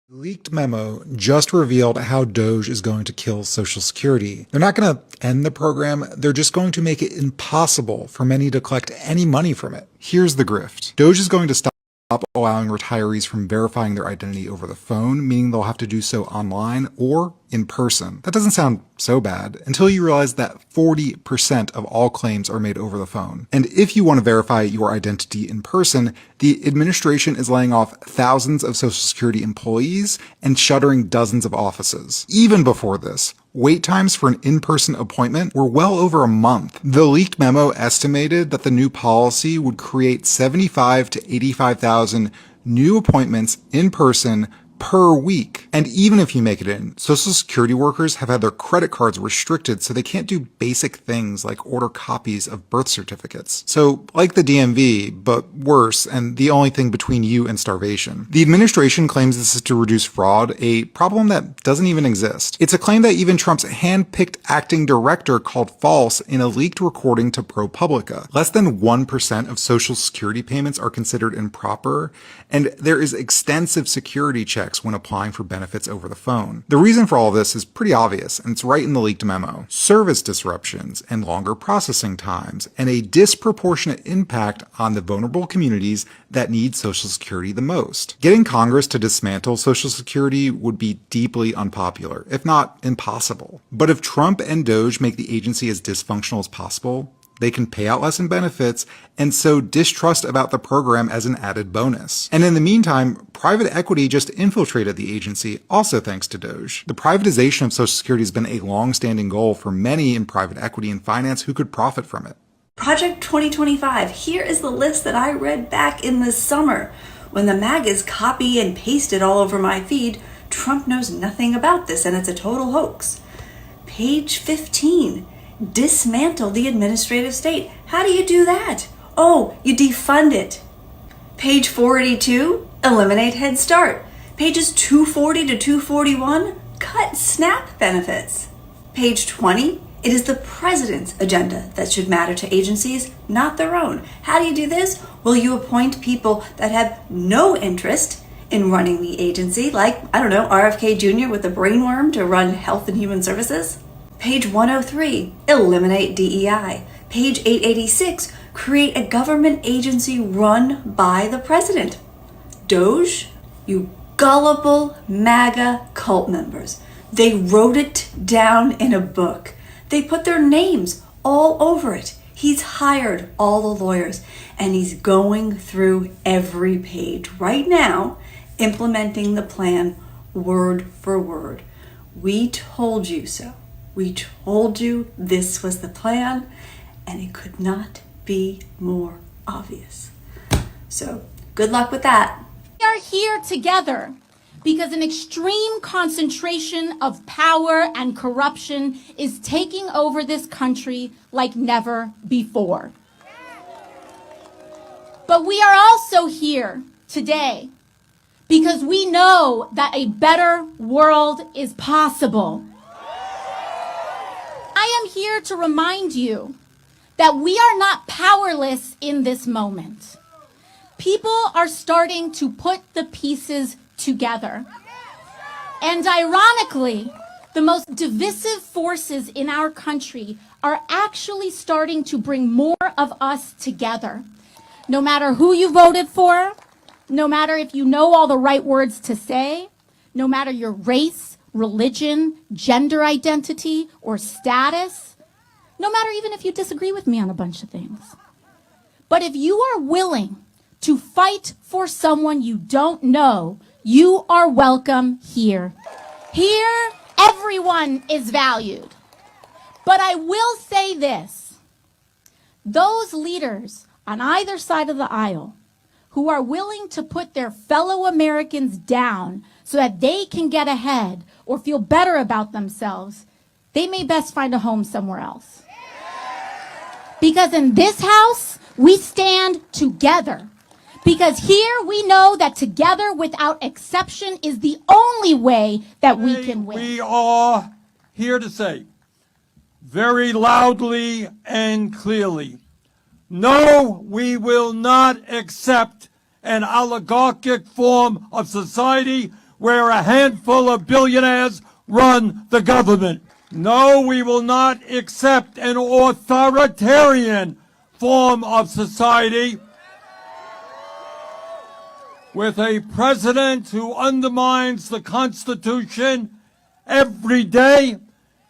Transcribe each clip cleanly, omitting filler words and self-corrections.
Leaked memo just revealed how Doge is going to kill Social Security. They're not going to end the program, they're just going to make it impossible for many to collect any money from it. Here's the grift. Doge is going to stop allowing retirees from verifying their identity over the phone, meaning they'll have to do so online or in person. That doesn't sound so bad until you realize that 40% of all claims are made over the phone. And if you want to verify your identity in person, the administration is laying off thousands of Social Security employees and shuttering dozens of offices. Even before this, wait times for an in-person appointment were well over a month. The leaked memo estimated that the new policy would create 75 to 85,000 new appointments in person per week. And even if you make it in, Social Security workers have had their credit cards restricted so they can't do basic things like order copies of birth certificates. So like the DMV, but worse, and the only thing between you and starvation. The administration claims this is to reduce fraud, a problem that doesn't even exist. It's a claim that even Trump's hand-picked acting director called false in a leaked recording to ProPublica. Less than 1% of Social Security payments are considered improper, and there is extensive security checks when applying for benefits over the phone. The reason for all this is pretty obvious, and it's right in the leaked memo. Service disruptions and longer processing times, and a disproportionate impact on the vulnerable communities that need Social Security the most. Getting Congress to dismantle Social Security would be deeply unpopular, if not impossible. But if Trump and Doge make the agency as dysfunctional as possible, they can pay out less in benefits and sow distrust about the program as an added bonus. And in the meantime, private equity just infiltrated the agency, also thanks to Doge. The privatization of Social Security has been a long-standing goal for many in private equity and finance who could profit from it. Project 2025. Here is the list that I read back in the summer. When the MAGAs copy and paste it all over my feed, Trump knows nothing about this and it's a total hoax. Page 15. Dismantle the administrative state. How do you do that? Oh, you defund it. Page 482, eliminate Head Start. Pages 240 to 241, cut SNAP benefits. Page 20, it is the president's agenda that should matter to agencies, not their own. How do you do this? Well, you appoint people that have no interest in running the agency, like, RFK Jr. with a brainworm to run Health and Human Services. Page 103, eliminate DEI. Page 886, create a government agency run by the president. Doge, you gullible MAGA cult members. They wrote it down in a book. They put their names all over it. He's hired all the lawyers and he's going through every page right now, implementing the plan word for word. We told you so. We told you this was the plan, and it could not be more obvious. So, good luck with that. We are here together because an extreme concentration of power and corruption is taking over this country like never before. But we are also here today because we know that a better world is possible. I am here to remind you that we are not powerless in this moment. People are starting to put the pieces together. And ironically, the most divisive forces in our country are actually starting to bring more of us together. No matter who you voted for, no matter if you know all the right words to say, no matter your race, religion, gender identity, or status, no matter even if you disagree with me on a bunch of things. But if you are willing to fight for someone you don't know, you are welcome here. Here, everyone is valued. But I will say this, those leaders on either side of the aisle who are willing to put their fellow Americans down so that they can get ahead or feel better about themselves, they may best find a home somewhere else. Because in this house, we stand together. Because here we know that together without exception is the only way that we can win. We are here to say very loudly and clearly, no, we will not accept an oligarchic form of society where a handful of billionaires run the government. No, we will not accept an authoritarian form of society with a president who undermines the Constitution every day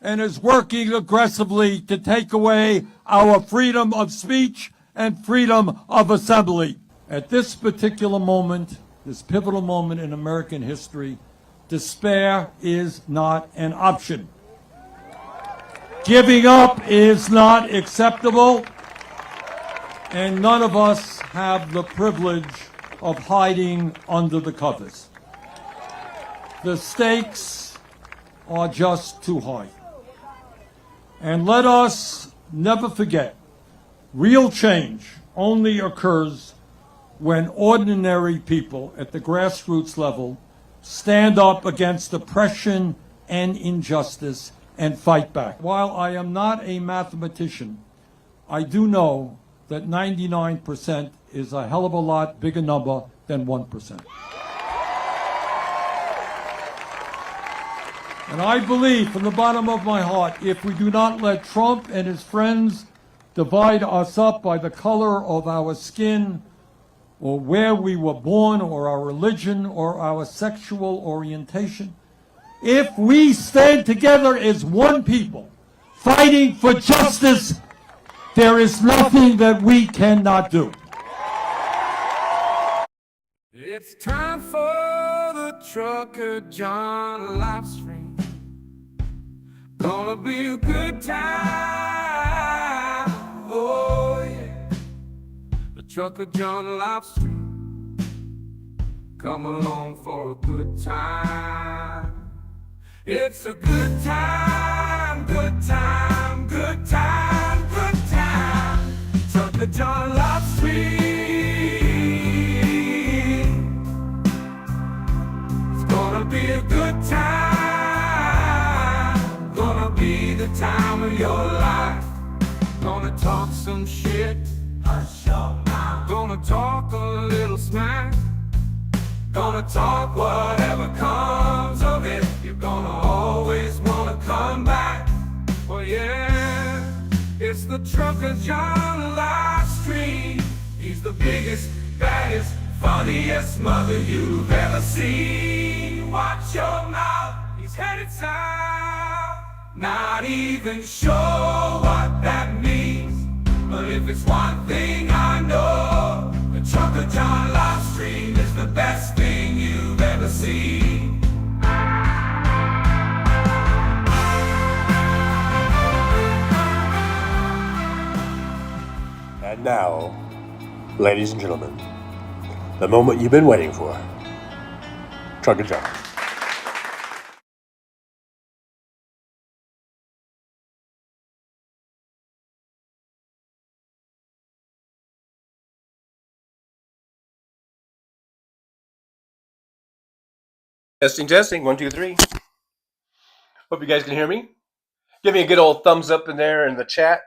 and is working aggressively to take away our freedom of speech and freedom of assembly. At this particular moment, this pivotal moment in American history, despair is not an option. Giving up is not acceptable, and none of us have the privilege of hiding under the covers. The stakes are just too high. And let us never forget, real change only occurs when ordinary people at the grassroots level stand up against oppression and injustice and fight back. While I am not a mathematician, I do know that 99% is a hell of a lot bigger number than 1%. And I believe from the bottom of my heart, if we do not let Trump and his friends divide us up by the color of our skin, or where we were born, or our religion, or our sexual orientation, if we stand together as one people, fighting for justice, there is nothing that we cannot do. It's time for the Trucker John Livestream. Gonna be a good time. Oh yeah. The Trucker John Livestream. Come along for a good time. It's a good time, good time, good time, good time. Trucker John Livestream. It's gonna be a good time. Gonna be the time of your life. Gonna talk some shit. Hush your mouth. Gonna talk a little smack. Gonna talk whatever comes of it. You're gonna always wanna come back. Well, yeah, it's the Trucker John Livestream. He's the biggest, baddest, funniest mother you've ever seen. Watch your mouth, he's headed south. Not even sure what that means, but if it's one thing I know, the Trucker John Livestream is the best thing you've ever seen. And now, ladies and gentlemen, the moment you've been waiting for. Trucker John. Testing, testing, 1, 2, 3. Hope you guys can hear me. Give me a good old thumbs up in there in the chat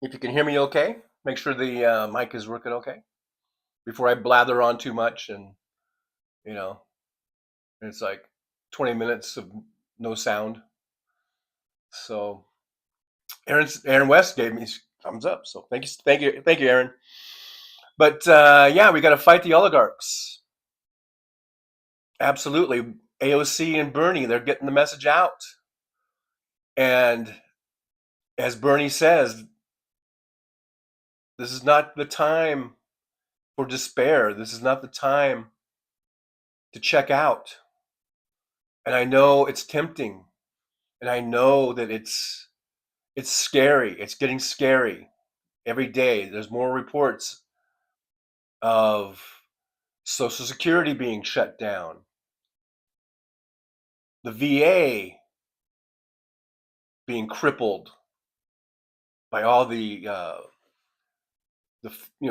if you can hear me okay. Make sure the mic is working okay before I blather on too much and, you know, it's like 20 minutes of no sound. So Aaron West gave me thumbs up. So thank you, Aaron. But yeah, we got to fight the oligarchs. Absolutely. AOC and Bernie, they're getting the message out. And as Bernie says, this is not the time for despair. This is not the time to check out. And I know it's tempting. And I know that it's scary. It's getting scary every day. There's more reports of Social Security being shut down. The VA being crippled by all the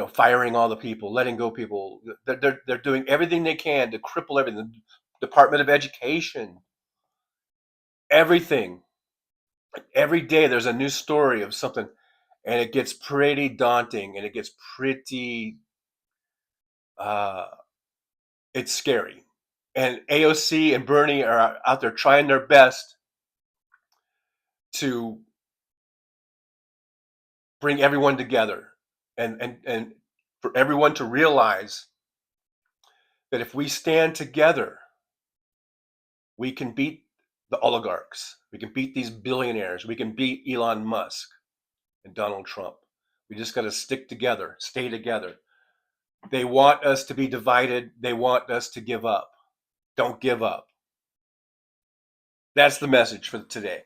firing all the people, letting go people. They're doing everything they can to cripple everything. The Department of Education, everything. Every day there's a new story of something, and it gets pretty daunting, and it gets pretty. It's scary, and AOC and Bernie are out there trying their best to bring everyone together and for everyone to realize that if we stand together, we can beat the oligarchs. We can beat these billionaires. We can beat Elon Musk and Donald Trump. We just got to stick together, stay together. They want us to be divided. They want us to give up. Don't give up. That's the message for today.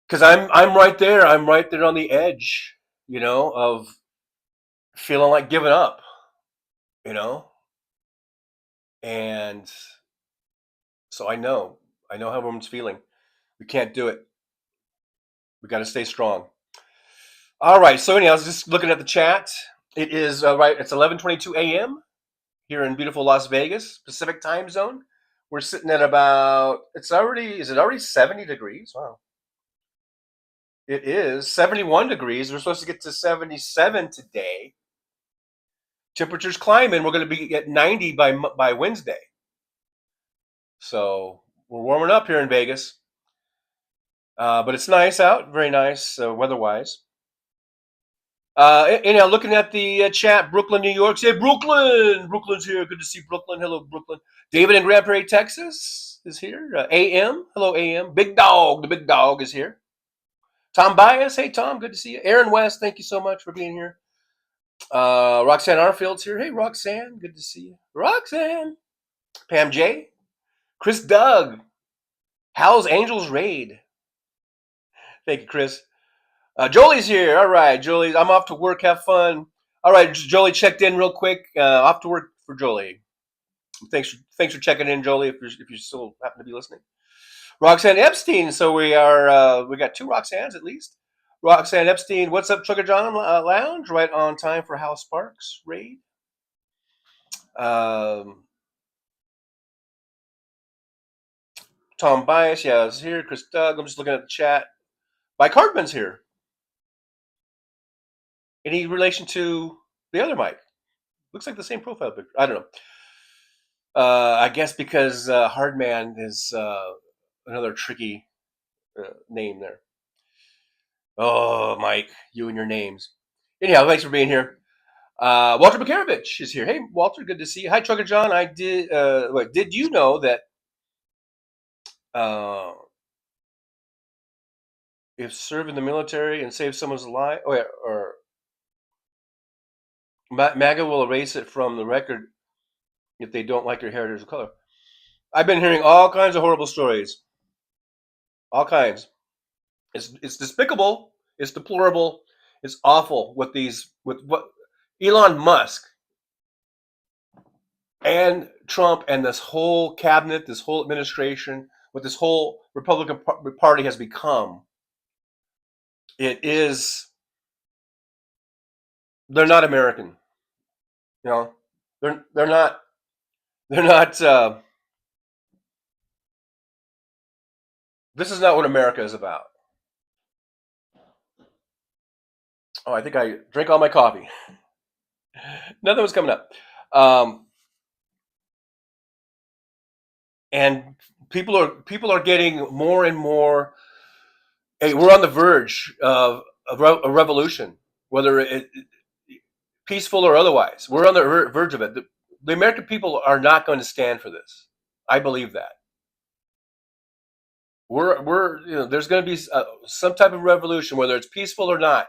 Because I'm right there. I'm right there on the edge, of feeling like giving up, and so I know how everyone's feeling. We can't do it. We got to stay strong. All right. So anyhow, I was just looking at the chat. It is right. It's 11:22 a.m. here in beautiful Las Vegas, Pacific time zone. We're sitting at about. Is it already 70 degrees? Wow. It is 71 degrees. We're supposed to get to 77 today. Temperature's climbing. We're going to be at 90 by Wednesday. So we're warming up here in Vegas. But it's nice out. Very nice weather-wise. Anyhow, looking at the chat, Brooklyn, New York. Say, Brooklyn! Brooklyn's here. Good to see Brooklyn. Hello, Brooklyn. David in Grand Prairie, Texas is here. AM. Hello, AM. Big Dog. The Big Dog is here. Tom Bias. Hey, Tom. Good to see you. Aaron West, thank you so much for being here. Roxanne Arfield's here. Hey, Roxanne. Good to see you. Roxanne. Pam J. Chris Doug. How's Angels Raid? Thank you, Chris. Jolie's here. All right, Jolie. I'm off to work. Have fun. All right, Jolie checked in real quick. Off to work for Jolie. Thanks for checking in, Jolie. If you still happen to be listening. Roxanne Epstein. So we got 2 Roxannes at least. Roxanne Epstein. What's up, Trucker John Lounge? Right on time for Hal Sparks raid. Tom Bias. Yeah, is here. Chris Doug. I'm just looking at the chat. Mike Hartman's here. Any relation to the other Mike? Looks like the same profile picture. I don't know. I guess because Hardman is another tricky name there. Oh, Mike, you and your names. Anyhow, thanks for being here. Walter Makarovich is here. Hey, Walter, good to see you. Hi, Trucker John. Did you know that if serve in the military and save someone's life, or MAGA will erase it from the record if they don't like your heritage or color. I've been hearing all kinds of horrible stories. All kinds. It's despicable. It's deplorable. It's awful with what Elon Musk and Trump and this whole cabinet, this whole administration, what this whole Republican Party has become. They're not American. They're not. This is not what America is about. Oh, I think I drank all my coffee. Nothing was coming up. And people are getting more and more. Hey, we're on the verge of a revolution, whether it peaceful or otherwise. We're on the verge of it. The American people are not going to stand for this. I believe that. There's going to be some type of revolution, whether it's peaceful or not.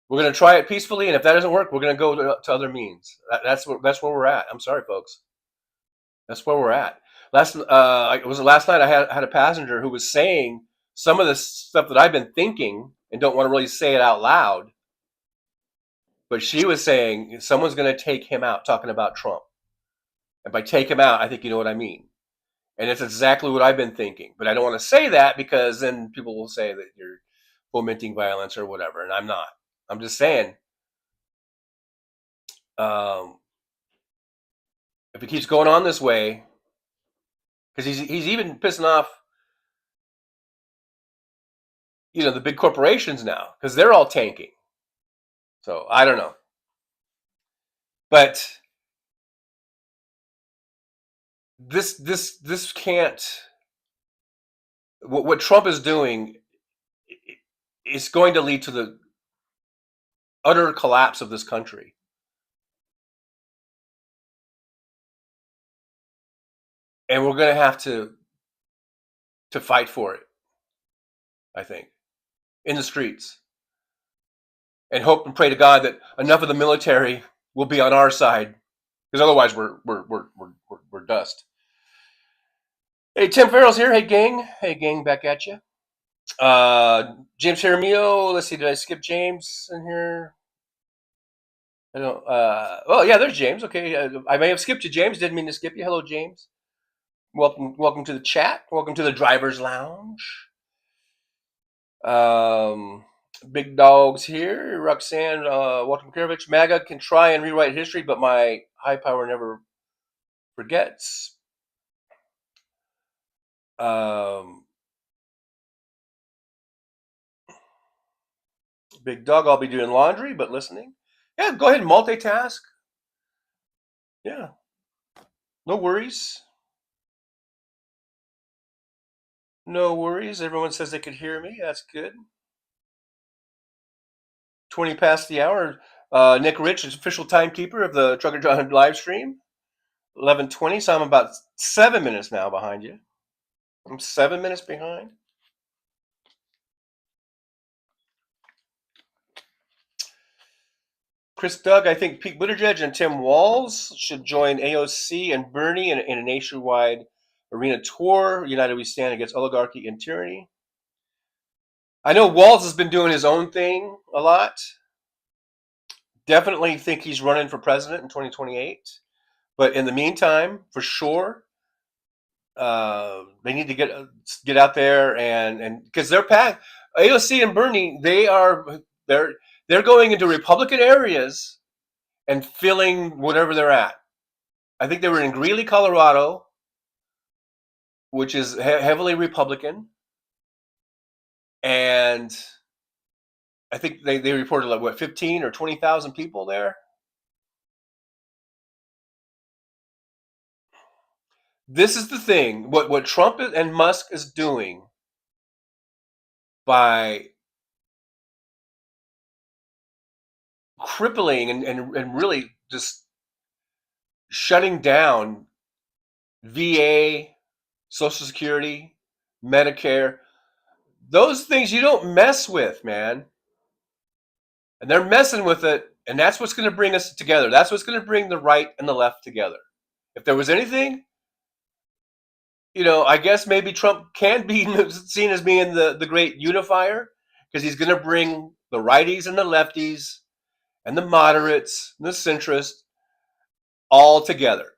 We're going to try it peacefully, and if that doesn't work, we're going to go to other means. That's where we're at. I'm sorry, folks. That's where we're at. Last night I had a passenger who was saying some of the stuff that I've been thinking and don't want to really say it out loud. But she was saying someone's going to take him out, talking about Trump. And by take him out, I think you know what I mean. And it's exactly what I've been thinking. But I don't want to say that because then people will say that you're fomenting violence or whatever. And I'm not. I'm just saying, if it keeps going on this way, because he's even pissing off, the big corporations now, because they're all tanking. So I don't know. But this can't. What Trump is doing is going to lead to the utter collapse of this country. And we're going to have to fight for it, I think, in the streets. And hope and pray to God that enough of the military will be on our side, because otherwise we're dust. Hey, Tim Farrell's here. Hey, gang. Hey, gang, back at you. James Jaramillo. Let's see. Did I skip James in here? I don't. Oh, yeah. There's James. Okay. I may have skipped you, James. Didn't mean to skip you. Hello, James. Welcome to the chat. Welcome to the driver's lounge. Big dogs here. Roxanne, welcome, Kirovich. MAGA can try and rewrite history, but my high power never forgets. Big dog, I'll be doing laundry, but listening. Yeah, go ahead and multitask. Yeah, no worries. No worries. Everyone says they could hear me. That's good. 20 past the hour. Nick Rich is official timekeeper of the Trucker John live stream. 11:20, so I'm about 7 minutes now behind you. I'm 7 minutes behind. Chris Doug, I think Pete Buttigieg and Tim Walz should join AOC and Bernie in a nationwide arena tour. United we stand against oligarchy and tyranny. I know Walz has been doing his own thing a lot. Definitely think he's running for president in 2028. But in the meantime, for sure, they need to get out there and because they're packed. AOC and Bernie, they're going into Republican areas and filling whatever they're at. I think they were in Greeley, Colorado, which is heavily Republican, and I think they reported like what 15 or 20,000 people there. This is the thing. What Trump and Musk is doing by crippling and really just shutting down VA, Social Security, Medicare, those things you don't mess with, man. And they're messing with it, and that's what's going to bring us together. That's what's going to bring the right and the left together. If there was anything, I guess maybe Trump can be seen as being the great unifier, because he's going to bring the righties and the lefties and the moderates and the centrists all together.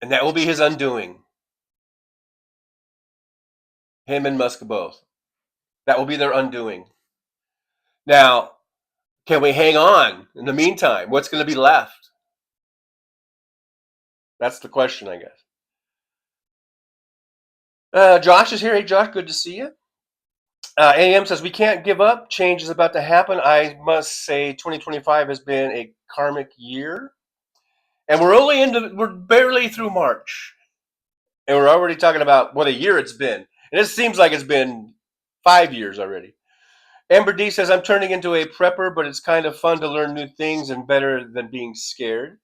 And that will be his undoing. Him and Musk both. That will be their undoing. Now, can we hang on in the meantime? What's going to be left? That's the question, I guess. Josh is here. Hey, Josh, good to see you. AM says, we can't give up. Change is about to happen. I must say 2025 has been a karmic year. And we're barely through March. And we're already talking about what a year it's been. And it seems like it's been 5 years already. Amber D says, I'm turning into a prepper, but it's kind of fun to learn new things and better than being scared.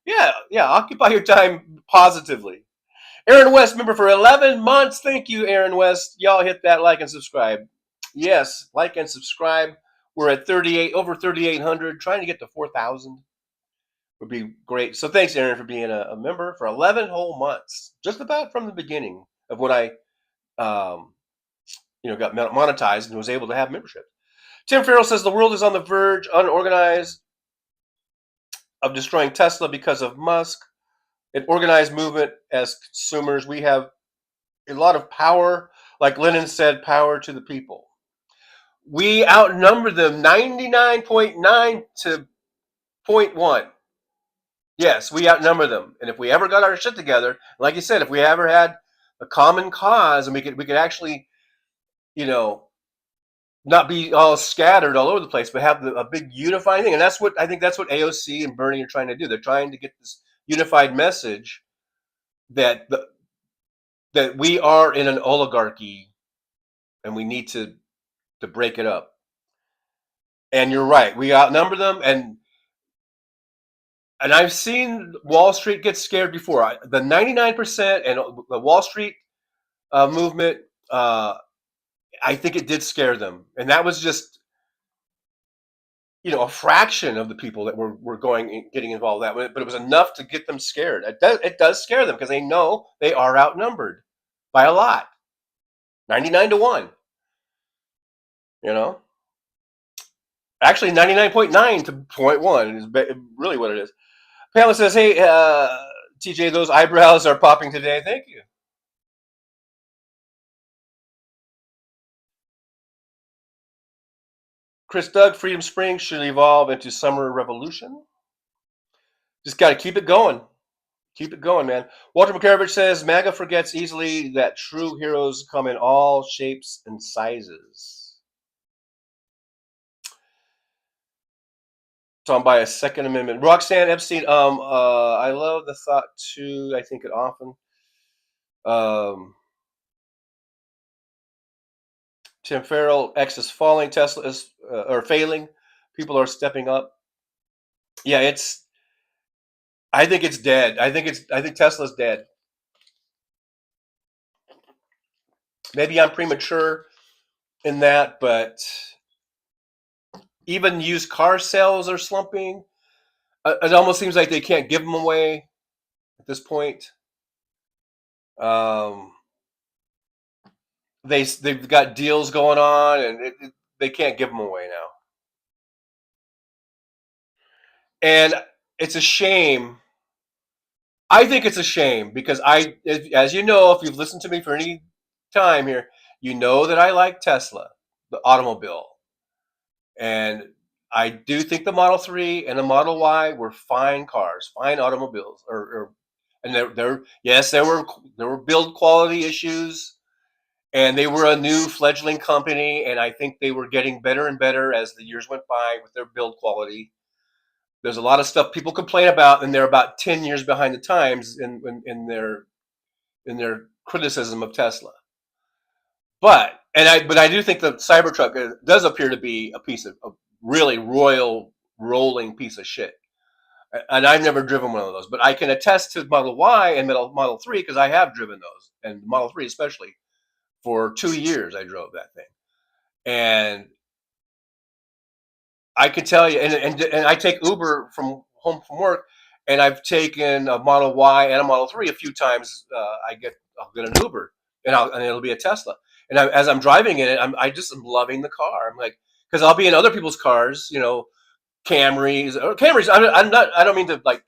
Yeah, occupy your time positively. Aaron West, member for 11 months. Thank you, Aaron West. Y'all hit that like and subscribe. Yes, like and subscribe. We're at over 3,800, trying to get to 4,000 would be great. So thanks, Aaron, for being a member for 11 whole months, just about from the beginning of when I got monetized and was able to have membership. Tim Farrell says the world is on the verge, unorganized, of destroying Tesla because of Musk. An organized movement as consumers. We have a lot of power, like Lenin said, power to the people. We outnumber them 99.9 to 0.1. Yes, we outnumber them. And if we ever got our shit together, like you said, if we ever had a common cause and we could actually, not be all scattered all over the place, but have a big unifying thing. And I think that's what AOC and Bernie are trying to do. They're trying to get this unified message that that we are in an oligarchy and we need to break it up. And you're right, we outnumber them, and I've seen Wall Street get scared before. The 99% and the Wall Street movement, I think it did scare them, and that was just a fraction of the people that were getting involved that way, but it was enough to get them scared. It does scare them because they know they are outnumbered by a lot, 99-1. Actually 99.9 to 0.1 is really what it is. Pamela says, "Hey, TJ, those eyebrows are popping today. Thank you." Chris Doug, Freedom Springs should evolve into Summer Revolution. Just got to keep it going. Keep it going, man. Walter Makarovich says, MAGA forgets easily that true heroes come in all shapes and sizes. Talking by a Second Amendment. Roxanne Epstein, I love the thought too. I think it often. Tim Farrell, X is falling, Tesla is or failing. People are stepping up. Yeah, I think it's dead. I think Tesla's dead. Maybe I'm premature in that, but even used car sales are slumping. It almost seems like they can't give them away at this point. They've got deals going on, and they can't give them away now. And it's a shame. I think it's a shame because as you know, if you've listened to me for any time here, you know that I like Tesla, the automobile. And I do think the Model 3 and the Model Y were fine cars, fine automobiles. And there were build quality issues, and they were a new fledgling company, and I think they were getting better and better as the years went by with their build quality. There's a lot of stuff people complain about, and they're about 10 years behind the times in their criticism of Tesla. But I do think the Cybertruck does appear to be a piece of a really royal rolling piece of shit. And I've never driven one of those, but I can attest to Model Y and Model 3 because I have driven those, and Model 3 especially. For 2 years, I drove that thing, and I can tell you, and I take Uber from home from work, and I've taken a Model Y and a Model 3 a few times. I'll get an Uber, and it'll be a Tesla. And as I'm driving in it, I just am loving the car. I'm like, because I'll be in other people's cars, Camrys. I don't mean to like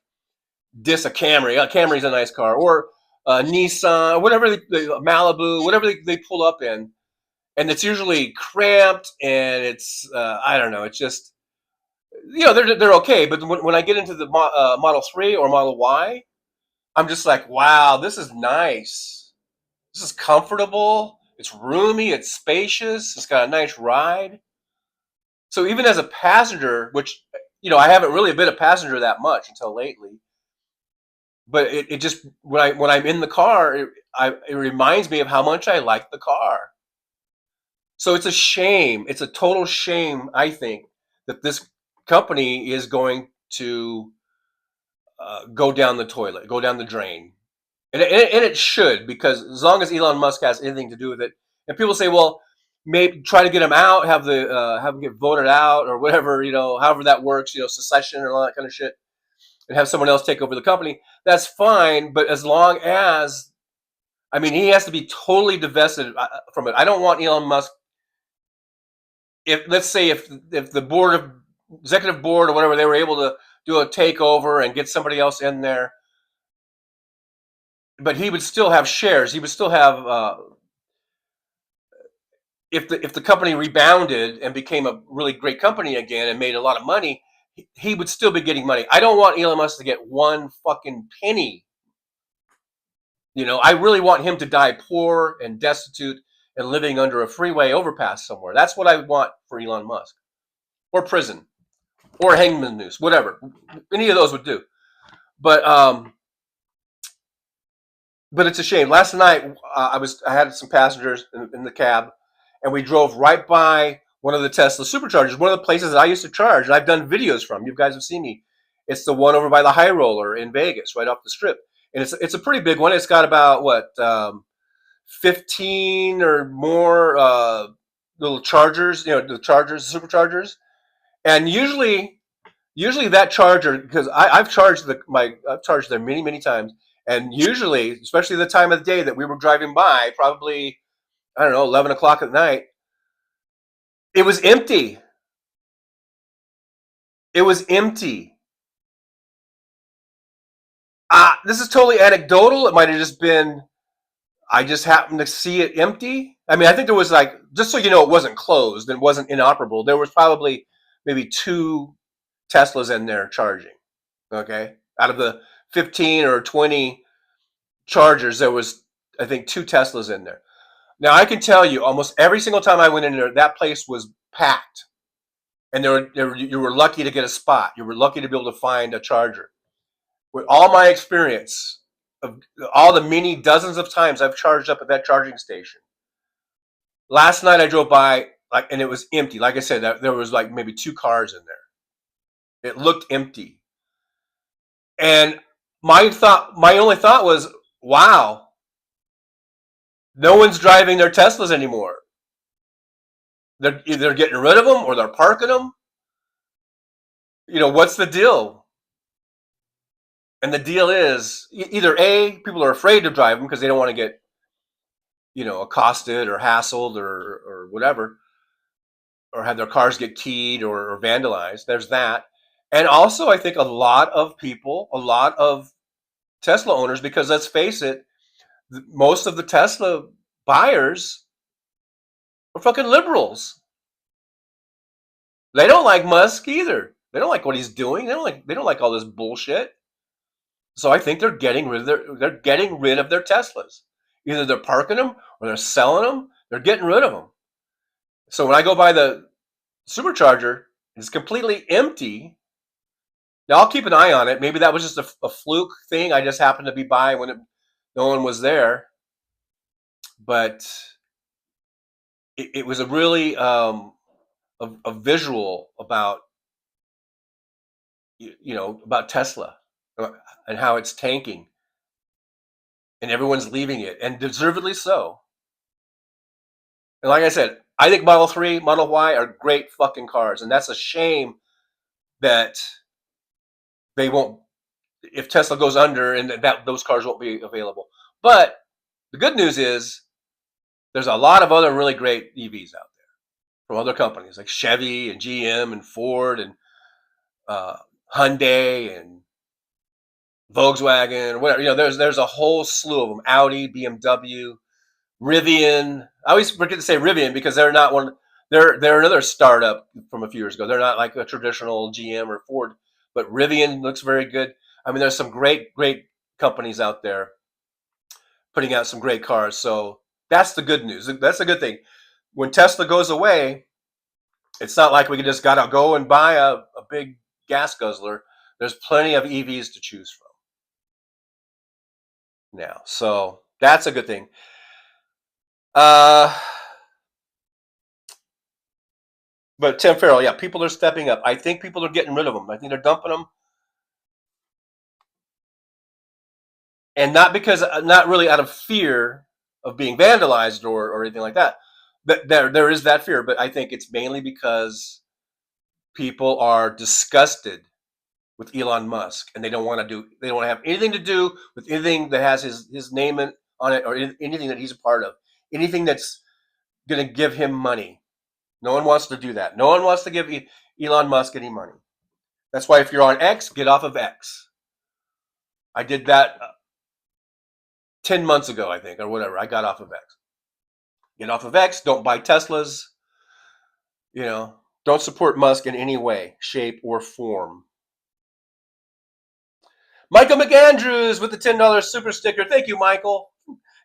diss a Camry. A Camry's a nice car, or Nissan, whatever Malibu, whatever they pull up in, and it's usually cramped, and it's I don't know. It's just they're okay, but when I get into the Model 3 or Model Y, I'm just like, wow, this is nice. This is comfortable. It's roomy. It's spacious. It's got a nice ride. So even as a passenger, which I haven't really been a passenger that much until lately, but it just when I'm in the car, it reminds me of how much I like the car. So it's a shame. It's a total shame, I think, that this company is going to go down the toilet, go down the drain. And it should, because as long as Elon Musk has anything to do with it, and people say, well, maybe try to get him out, have him get voted out or whatever, however that works, secession and all that kind of shit, and have someone else take over the company. That's fine, but as long as, he has to be totally divested from it. I don't want Elon Musk. Let's say if the executive board or whatever, they were able to do a takeover and get somebody else in there, but he would still have shares. He would still have if the company rebounded and became a really great company again and made a lot of money, he would still be getting money. I don't want Elon Musk to get one fucking penny. I really want him to die poor and destitute and living under a freeway overpass somewhere. That's what I would want for Elon Musk. Or prison. Or hangman noose. Whatever. Any of those would do. But But it's a shame. Last night, I had some passengers in the cab, and we drove right by one of the Tesla superchargers, one of the places that I used to charge, and I've done videos from. You guys have seen me. It's the one over by the High Roller in Vegas, right off the strip, and it's a pretty big one. It's got about 15 or more little chargers, the chargers, the superchargers, and usually that charger, because I've charged I've charged there many times, and usually, especially the time of the day that we were driving by, probably I don't know 11 o'clock at night, it was empty. It was empty. This is totally anecdotal. It might have just been I just happened to see it empty. I mean, I think there was just so you know, it wasn't closed and wasn't inoperable. There was probably maybe 2 Teslas in there charging. Okay, out of the 15 or 20 chargers, there was I think 2 Teslas in there. Now I can tell you, almost every single time I went in there, that place was packed, and you were lucky to get a spot. You were lucky to be able to find a charger. With all my experience of all the many dozens of times I've charged up at that charging station, last night I drove by and it was empty. Like I said, there was maybe 2 cars in there. It looked empty, and my only thought was, wow, no one's driving their Teslas anymore. They're either getting rid of them or they're parking them. What's the deal? And the deal is either A, people are afraid to drive them because they don't want to get, accosted or hassled or whatever, or have their cars get keyed or vandalized. There's that. And also, I think a lot of Tesla owners, because let's face it, most of the Tesla buyers are fucking liberals. They don't like Musk either. They don't like what he's doing. They don't like all this bullshit. So I think they're getting rid of their Teslas. Either they're parking them or they're selling them. They're getting rid of them. So when I go by the supercharger, it's completely empty. Now I'll keep an eye on it. Maybe that was just a fluke thing. I just happened to be by when no one was there. But it was a really a visual about about Tesla and how it's tanking, and everyone's leaving it, and deservedly so. And like I said, I think Model 3, Model Y are great fucking cars, and that's a shame that they won't, if Tesla goes under, and that those cars won't be available. But the good news is there's a lot of other really great EVs out there from other companies like Chevy and GM and Ford and Hyundai and Volkswagen or whatever. There's a whole slew of them. Audi, BMW, Rivian. I always forget to say Rivian because they're not one. They're another startup from a few years ago. They're not like a traditional GM or Ford, but Rivian looks very good. I mean, there's some great companies out there putting out some great cars. So that's the good news. That's a good thing. When Tesla goes away, it's not like we can just gotta go and buy a big gas guzzler. There's plenty of EVs to choose from now. So that's a good thing. But Tim Farrell, yeah, people are stepping up. I think people are getting rid of them. I think they're dumping them. And not really out of fear of being vandalized or anything like that. But there is that fear, but I think it's mainly because people are disgusted with Elon Musk, and they don't want to have anything to do with anything that has his name on it or anything that he's a part of. Anything that's going to give him money. No one wants to do that. No one wants to give Elon Musk any money. That's why if you're on X, get off of X. I did that 10 months ago, I think, or whatever. I got off of X. Get off of X. Don't buy Teslas. Don't support Musk in any way, shape, or form. Michael McAndrews with the $10 super sticker. Thank you, Michael.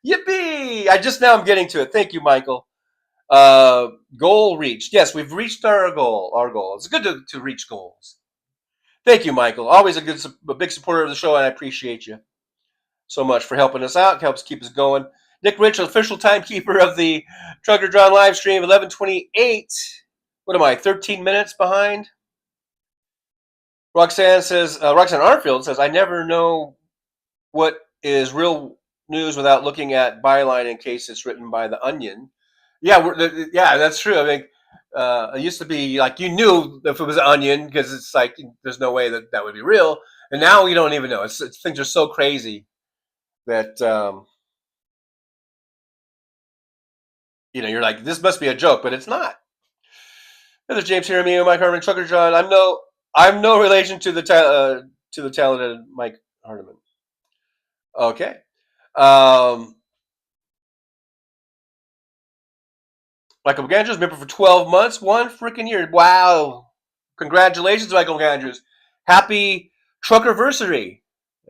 Yippee! Now I'm getting to it. Thank you, Michael. Goal reached. Yes, we've reached our goal. It's good to reach goals. Thank you, Michael. Always a big supporter of the show, and I appreciate you. so much for helping us out. Helps keep us going. Nick Rich, official timekeeper of the Trucker John live stream, 11:28. What am I, 13 minutes behind? Roxanne Arfield says, I never know what is real news without looking at byline in case it's written by The Onion. Yeah, that's true. I mean, it used to be like you knew if it was The Onion because it's like there's no way that would be real. And now we don't even know. Things are so crazy that, you're like, this must be a joke, but it's not. There's James here, me, Mike Harmon, Trucker John. I'm no relation to the talented Mike Hardiman. Okay. Michael Gandrews, member for 12 months, 1 freaking year. Wow. Congratulations, Michael Gandrews. Happy Truckerversary.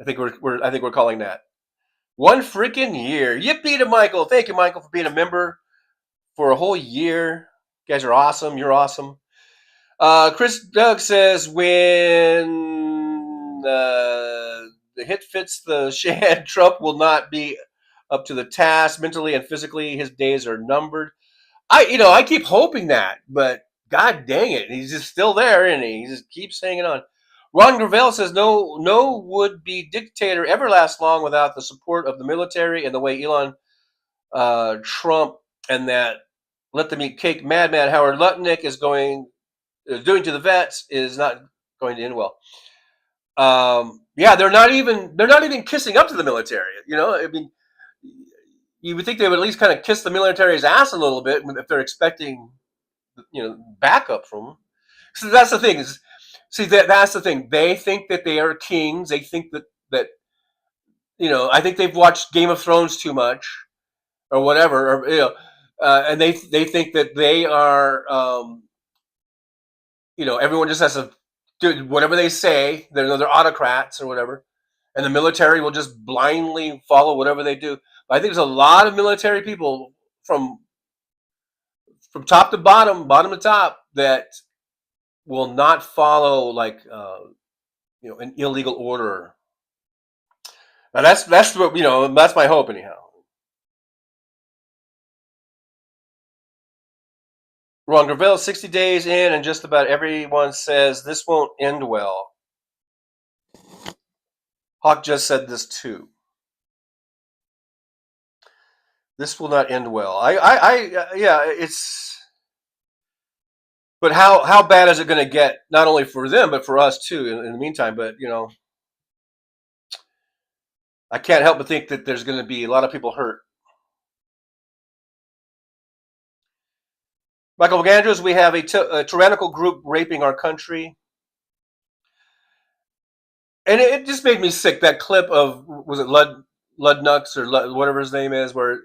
I think we're calling that. 1 freaking year. Yippee to Michael. Thank you, Michael, for being a member for a whole year. You guys are awesome. You're awesome. Chris Doug says when the hit fits the shed, Trump will not be up to the task mentally and physically. His days are numbered. I keep hoping that, but God dang it, he's just still there, and he just keeps hanging on. Ron Gravel says no would-be dictator ever lasts long without the support of the military and the way Elon Trump and that let them eat cake madman Howard Lutnick is doing to the vets is not going to end well. They're not even kissing up to the military. I mean, you would think they would at least kind of kiss the military's ass a little bit if they're expecting, backup from them. So that's the thing. That's the thing. They think that they are kings. They think that I think they've watched Game of Thrones too much, or whatever, or and they think that they are, everyone just has to do whatever they say. They're autocrats or whatever, and the military will just blindly follow whatever they do. But I think there's a lot of military people from top to bottom to top that will not follow an illegal order. Now that's what that's my hope anyhow. Ron Gravel, 60 days in, and just about everyone says this won't end well. Hawk just said this too. This will not end well. It's. But how bad is it going to get? Not only for them, but for us too. In the meantime, but I can't help but think that there's going to be a lot of people hurt. Michael Gandrews, we have a tyrannical group raping our country. And it just made me sick, that clip of, was it Ludnucks or whatever his name is, where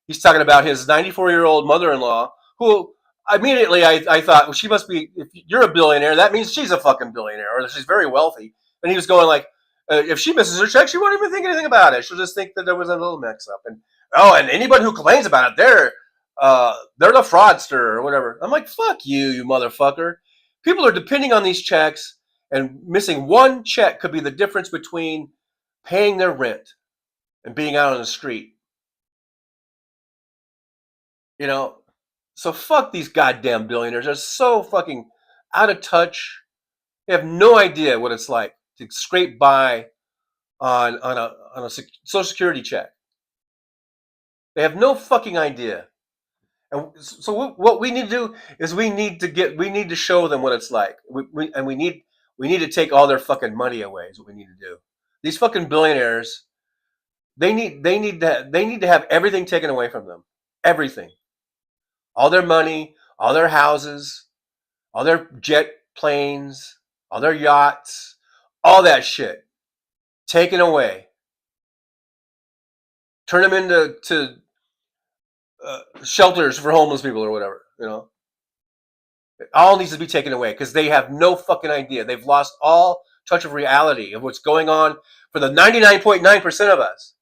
he's talking about his 94-year-old mother-in-law, who immediately I thought, well, she must be, if you're a billionaire, that means she's a fucking billionaire, or she's very wealthy. And he was going like, if she misses her check, she won't even think anything about it. She'll just think that there was a little mix-up. And anybody who complains about it, they're the fraudster or whatever. I'm like, fuck you motherfucker. People are depending on these checks, and missing one check could be the difference between paying their rent and being out on the street. So fuck these goddamn billionaires. They're so fucking out of touch. They have no idea what it's like to scrape by on a Social Security check. They have no fucking idea. And so what we need to do is we need to show them what it's like. We need to take all their fucking money away. Is what we need to do. These fucking billionaires, they need to have everything taken away from them. Everything. All their money, all their houses, all their jet planes, all their yachts, all that shit taken away. Turn them into shelters for homeless people or whatever, It all needs to be taken away because they have no fucking idea. They've lost all touch of reality of what's going on for the 99.9% of us.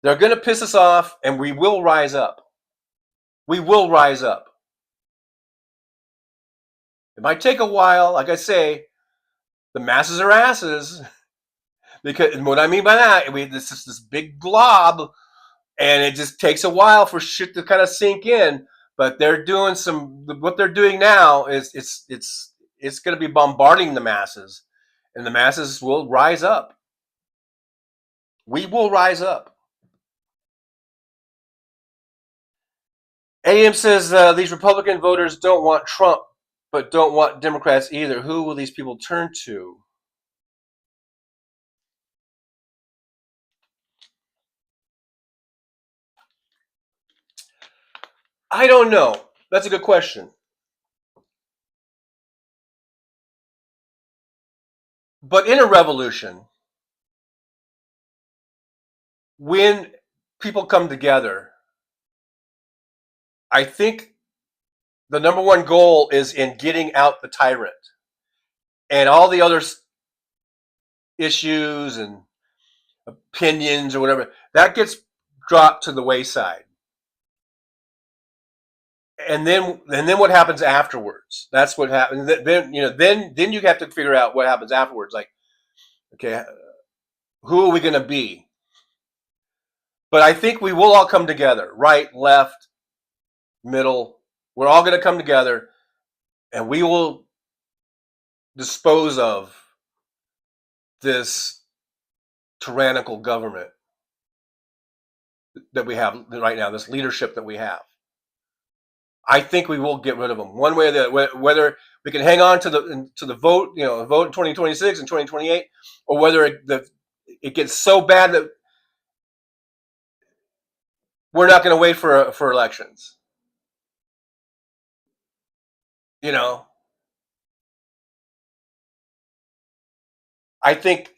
They're going to piss us off, and we will rise up. We will rise up. It might take a while. Like I say, the masses are asses. Because what I mean by that, this big glob, and it just takes a while for shit to kind of sink in. But they're doing what they're doing now is it's going to be bombarding the masses, and the masses will rise up. We will rise up. AM says these Republican voters don't want Trump, but don't want Democrats either. Who will these people turn to? I don't know. That's a good question. But in a revolution, when people come together, I think the number one goal is in getting out the tyrant, and all the other issues and opinions or whatever that gets dropped to the wayside. And then what happens afterwards? That's what happens. Then you have to figure out what happens afterwards. Like, okay, who are we going to be? But I think we will all come together, right, left, middle. We're all going to come together, and we will dispose of this tyrannical government that we have right now, this leadership that we have. I think we will get rid of them one way or the other. Whether we can hang on to the vote, vote in 2026 and 2028, or whether it gets so bad that we're not going to wait for elections. I think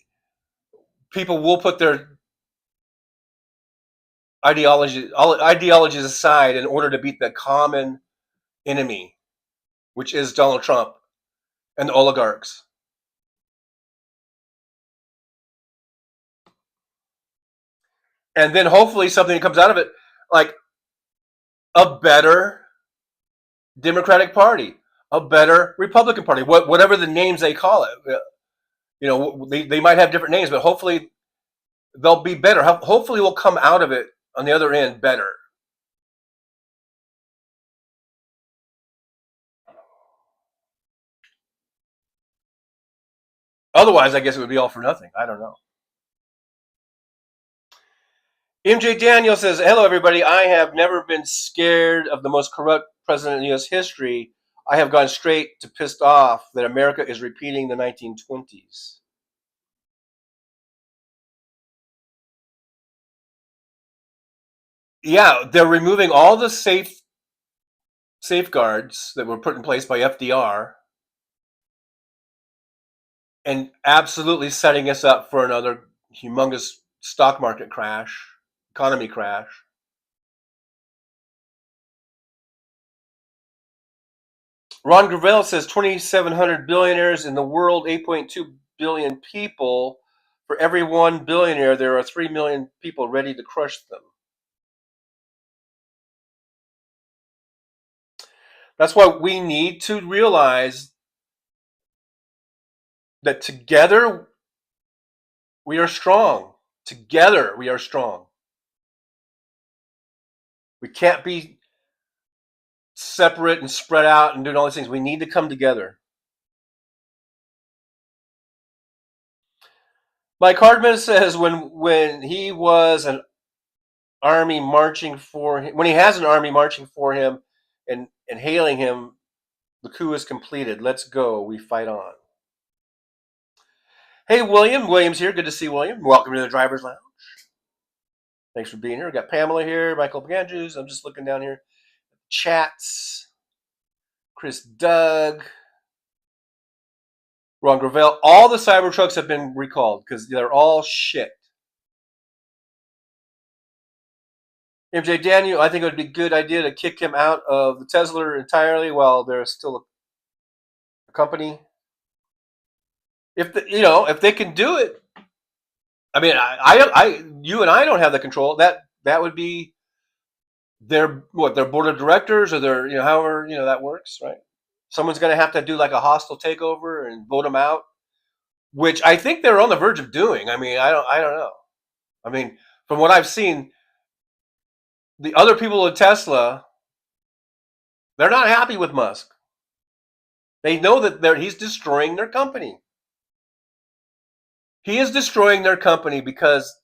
people will put their ideologies aside in order to beat the common enemy, which is Donald Trump and the oligarchs. And then hopefully something comes out of it, like a better Democratic Party, a better Republican Party, whatever the names they call it. They might have different names, but hopefully they'll be better. Hopefully we'll come out of it on the other end better. Otherwise, I guess it would be all for nothing. I don't know. MJ Daniel says, hello, everybody. I have never been scared of the most corrupt president in U.S. history. I have gone straight to pissed off that America is repeating the 1920s. Yeah, they're removing all the safeguards that were put in place by FDR and absolutely setting us up for another humongous stock market crash, economy crash. Ron Gravel says 2,700 billionaires in the world, 8.2 billion people. For every 1 billionaire, there are 3 million people ready to crush them. That's why we need to realize that together we are strong. Together we are strong. We can't be separate and spread out and doing all these things. We need to come together. Mike Hardman says when he was an army marching for him, when he has an army marching for him and hailing him, the coup is completed. Let's go. We fight on. Hey, William. William's here. Good to see William. Welcome to the Driver's Lounge. Thanks for being here. We've got Pamela here, Michael Andrews. I'm just looking down here. Chats. Chris Doug. Ron Gravel. All the Cybertrucks have been recalled because they're all shit. MJ Daniel, I think it would be a good idea to kick him out of the Tesla entirely while there's still a company. If they can do it, I mean, you and I don't have the control. That would be their board of directors or their however that works, right? Someone's going to have to do like a hostile takeover and vote them out. which I think they're on the verge of doing. I mean, I don't know. I mean, from what I've seen, the other people at Tesla, they're not happy with Musk. They know that he's destroying their company. He is destroying their company because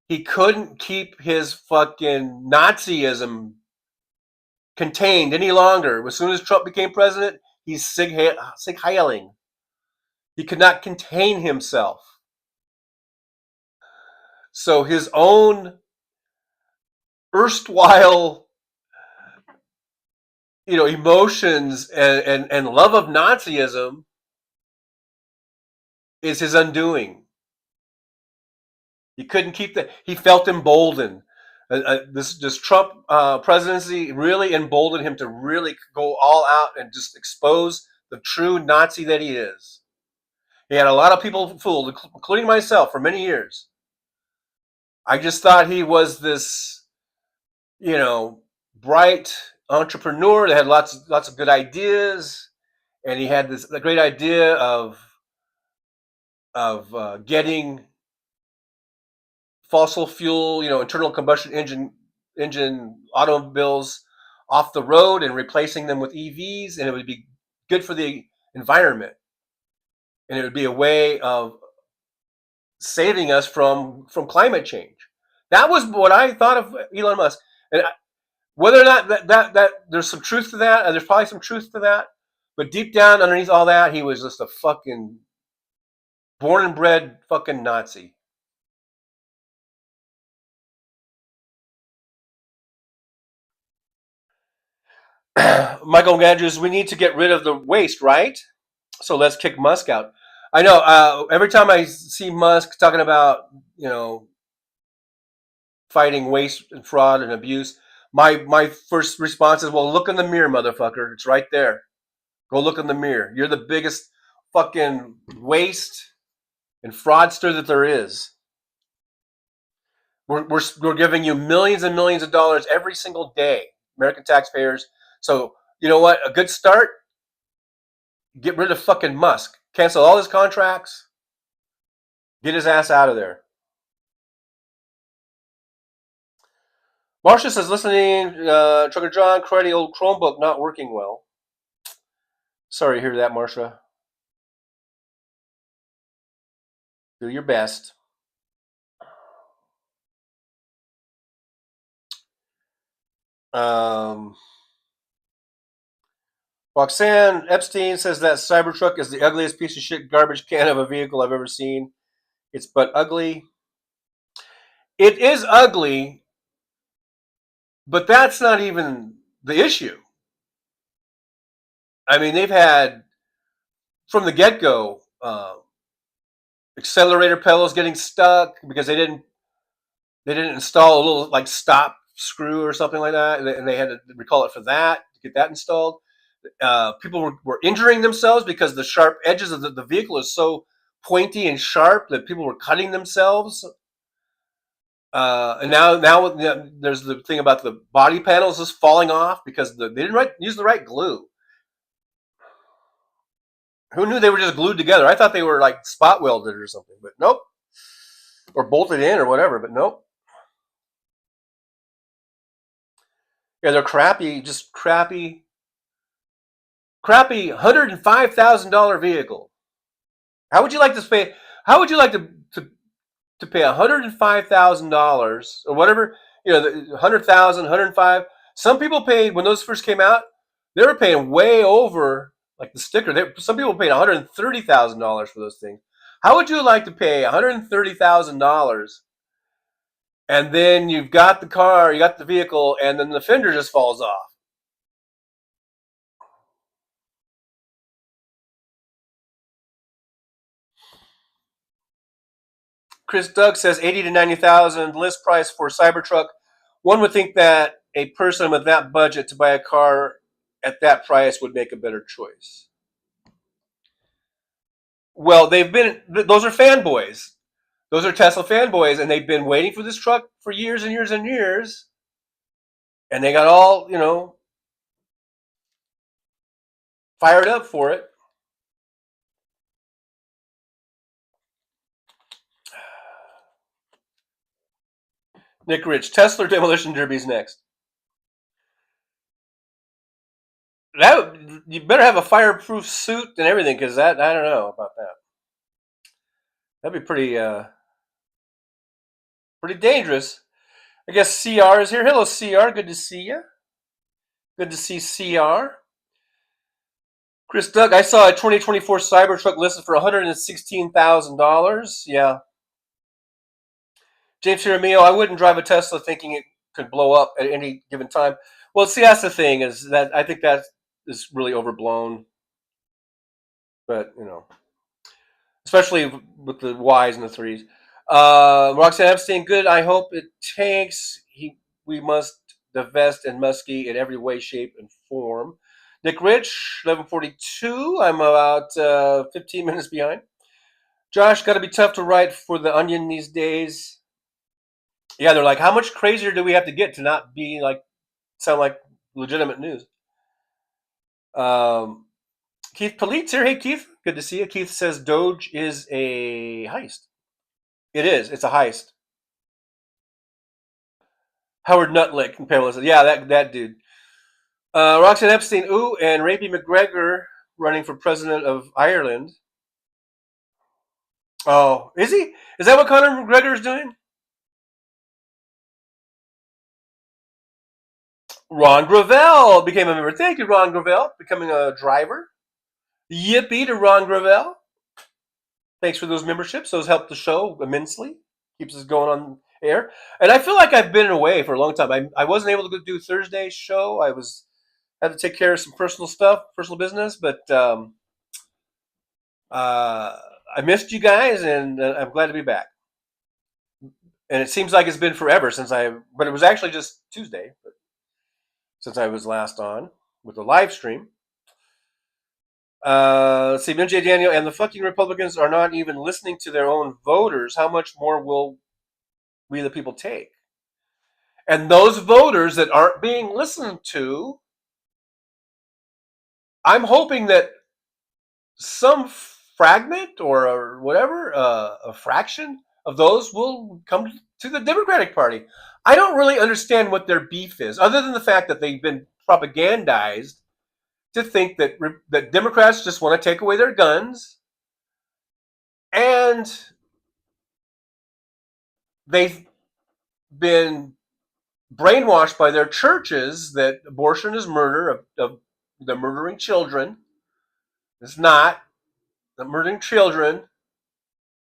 he couldn't keep his fucking Nazism contained any longer. As soon as Trump became president, he's sig heiling. He could not contain himself. So his own erstwhile, emotions and love of Nazism is his undoing. He couldn't keep that. He felt emboldened. This Trump presidency really emboldened him to really go all out and just expose the true Nazi that he is. He had a lot of people fooled, including myself, for many years. I just thought he was this, bright entrepreneur that had lots of good ideas, and he had the great idea of getting fossil fuel, internal combustion engine automobiles off the road and replacing them with EVs, and it would be good for the environment, and it would be a way of saving us from climate change. That was what I thought of Elon Musk, and whether or not that there's some truth to that, and there's probably some truth to that, but deep down underneath all that, he was just a fucking born and bred fucking Nazi. Michael Andrews, we need to get rid of the waste, right? So let's kick Musk out. I know. Every time I see Musk talking about, fighting waste and fraud and abuse, my first response is, well, look in the mirror, motherfucker. It's right there. Go look in the mirror. You're the biggest fucking waste and fraudster that there is. We're giving you millions and millions of dollars every single day, American taxpayers. So you know what? A good start. Get rid of fucking Musk. Cancel all his contracts. Get his ass out of there. Marcia says, listening, Trucker John, cruddy old Chromebook not working well. Sorry to hear that, Marcia. Do your best. Roxanne Epstein says that Cybertruck is the ugliest piece of shit garbage can of a vehicle I've ever seen. It's but ugly. It is ugly, but that's not even the issue. I mean, they've had, from the get-go, accelerator pedals getting stuck because they didn't install a little like stop screw or something like that, and they had to recall it for that to get that installed. People were injuring themselves because the sharp edges of the vehicle is so pointy and sharp that people were cutting themselves. And now there's the thing about the body panels just falling off because they didn't use the right glue. Who knew they were just glued together? I thought they were like spot welded or something, but nope. Or bolted in or whatever, but nope. Yeah, they're crappy, just crappy $105,000 vehicle. How would you like to pay? How would you like to pay $105,000 or whatever? $100,000, 105. Some people paid when those first came out. They were paying way over, like the sticker. Some people paid $130,000 for those things. How would you like to pay $130,000 and then you've got the car, you got the vehicle, and then the fender just falls off? Chris Doug says 80 to 90,000 list price for Cybertruck. One would think that a person with that budget to buy a car at that price would make a better choice. Well, those are fanboys. Those are Tesla fanboys, and they've been waiting for this truck for years and years and years. And they got all, fired up for it. Nick Rich, Tesla demolition derby's next. That you better have a fireproof suit and everything, because that I don't know about that. That'd be pretty dangerous. I guess CR is here. Hello, CR. Good to see you. Good to see CR. Chris Doug, I saw a 2024 Cybertruck listed for $116,000. Yeah. James Jaramillo, I wouldn't drive a Tesla thinking it could blow up at any given time. Well, see, that's the thing, is that I think that is really overblown. But, you know, especially with the Ys and the 3s. Roxanne Epstein, good. I hope it tanks. We must divest in Muskie in every way, shape, and form. Nick Rich, 1142. I'm about 15 minutes behind. Josh, got to be tough to write for the Onion these days. Yeah, they're like, how much crazier do we have to get to not be like, sound like legitimate news? Keith Politz here. Hey, Keith. Good to see you. Keith says Doge is a heist. It is. It's a heist. Howard Nutlick and Pamela says, yeah, that dude. Roxanne Epstein, ooh, and Rapey McGregor running for president of Ireland. Oh, is he? Is that what Conor McGregor is doing? Ron Gravel became a member. Thank you, Ron Gravel, becoming a driver. Yippee to Ron Gravel. Thanks for those memberships. Those help the show immensely. Keeps us going on air. And I feel like I've been away for a long time. I wasn't able to do Thursday's show. Had to take care of some personal stuff, personal business, but I missed you guys, and I'm glad to be back. And it seems like it's been forever but it was actually just Tuesday, since I was last on with the live stream. Let's see, MJ Daniel, and the fucking Republicans are not even listening to their own voters. How much more will we the people take? And those voters that aren't being listened to, I'm hoping that some fragment or whatever, a fraction of those will come to the Democratic Party. I don't really understand what their beef is, other than the fact that they've been propagandized to think that Democrats just want to take away their guns, and they've been brainwashed by their churches that abortion is murder, of the murdering children. It's not. The murdering children.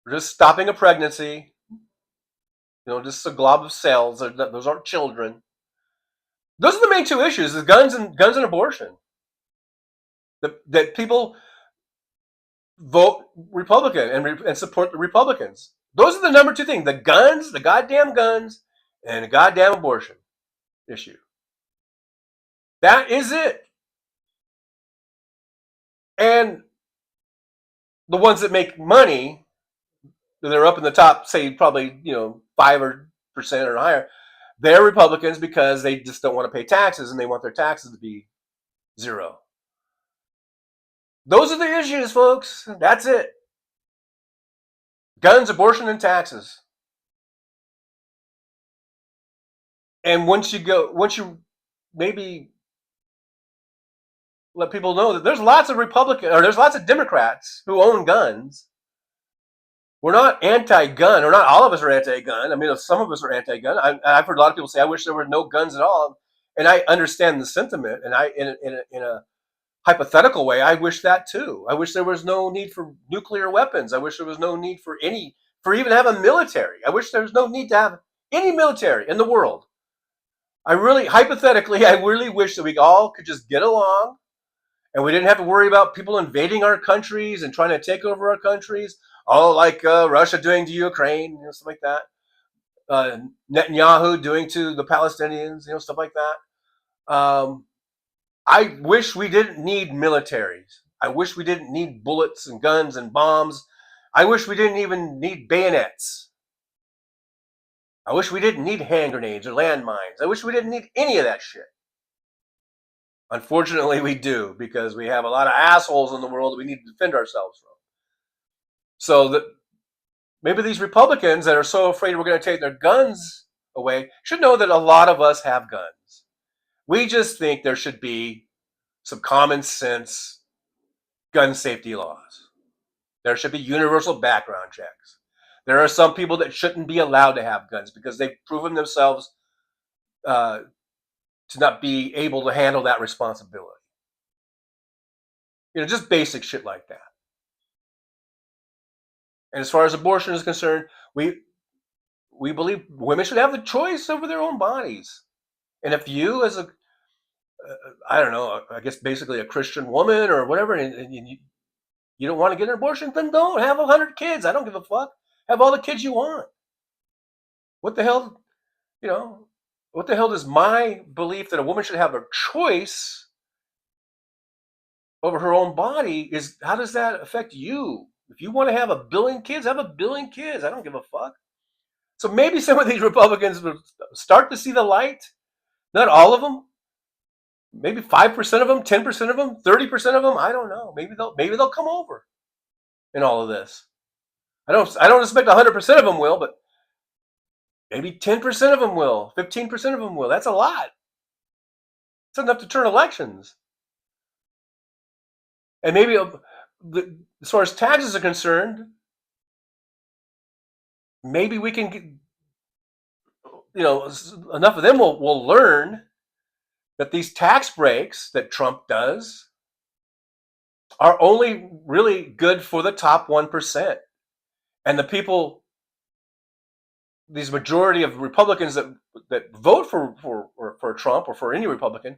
We're just stopping a pregnancy. Just a glob of cells. Those aren't children. Those are the main two issues: is guns and abortion. That people vote Republican and support the Republicans. Those are the number two things: the guns, the goddamn guns, and the goddamn abortion issue. That is it. And the ones that make money, they're up in the top, say probably 5% or higher. They're Republicans because they just don't want to pay taxes, and they want their taxes to be zero. Those are the issues, folks. That's it. Guns, abortion, and taxes. And once you maybe let people know that there's lots of Democrats who own guns. We're not anti-gun, or not all of us are anti-gun. I mean, some of us are anti-gun. I've heard a lot of people say, I wish there were no guns at all. And I understand the sentiment, and in a hypothetical way, I wish that too. I wish there was no need for nuclear weapons. I wish there was no need for even have a military. I wish there was no need to have any military in the world. Hypothetically, I really wish that we all could just get along, and we didn't have to worry about people invading our countries and trying to take over our countries. Like Russia doing to Ukraine, stuff like that. Netanyahu doing to the Palestinians, stuff like that. I wish we didn't need militaries. I wish we didn't need bullets and guns and bombs. I wish we didn't even need bayonets. I wish we didn't need hand grenades or landmines. I wish we didn't need any of that shit. Unfortunately, we do, because we have a lot of assholes in the world that we need to defend ourselves from. So that maybe these Republicans that are so afraid we're going to take their guns away should know that a lot of us have guns. We just think there should be some common sense gun safety laws. There should be universal background checks. There are some people that shouldn't be allowed to have guns because they've proven themselves to not be able to handle that responsibility. Just basic shit like that. And as far as abortion is concerned, we believe women should have the choice over their own bodies. And if you, as I don't know, I guess basically a Christian woman or whatever, and you don't want to get an abortion, then don't. Have 100 kids. I don't give a fuck. Have all the kids you want. What the hell, what the hell does my belief that a woman should have a choice over her own body how does that affect you? If you want to have 1 billion kids, have 1 billion kids. I don't give a fuck. So maybe some of these Republicans will start to see the light. Not all of them. Maybe 5% of them, 10% of them, 30% of them. I don't know. Maybe they'll come over in all of this. I don't expect 100% of them will, but maybe 10% of them will, 15% of them will. That's a lot. It's enough to turn elections. And maybe as far as taxes are concerned, maybe we can, enough of them will learn that these tax breaks that Trump does are only really good for the top 1%. And the people, these majority of Republicans that vote for Trump or for any Republican,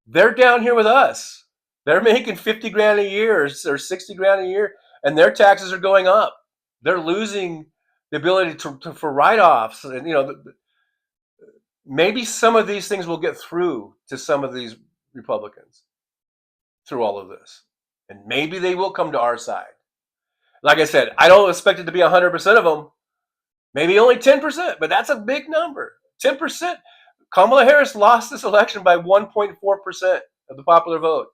they're down here with us. They're making 50 grand a year or 60 grand a year, and their taxes are going up. They're losing the ability for write-offs. And, maybe some of these things will get through to some of these Republicans through all of this. And maybe they will come to our side. Like I said, I don't expect it to be 100% of them. Maybe only 10%, but that's a big number. 10%. Kamala Harris lost this election by 1.4% of the popular vote.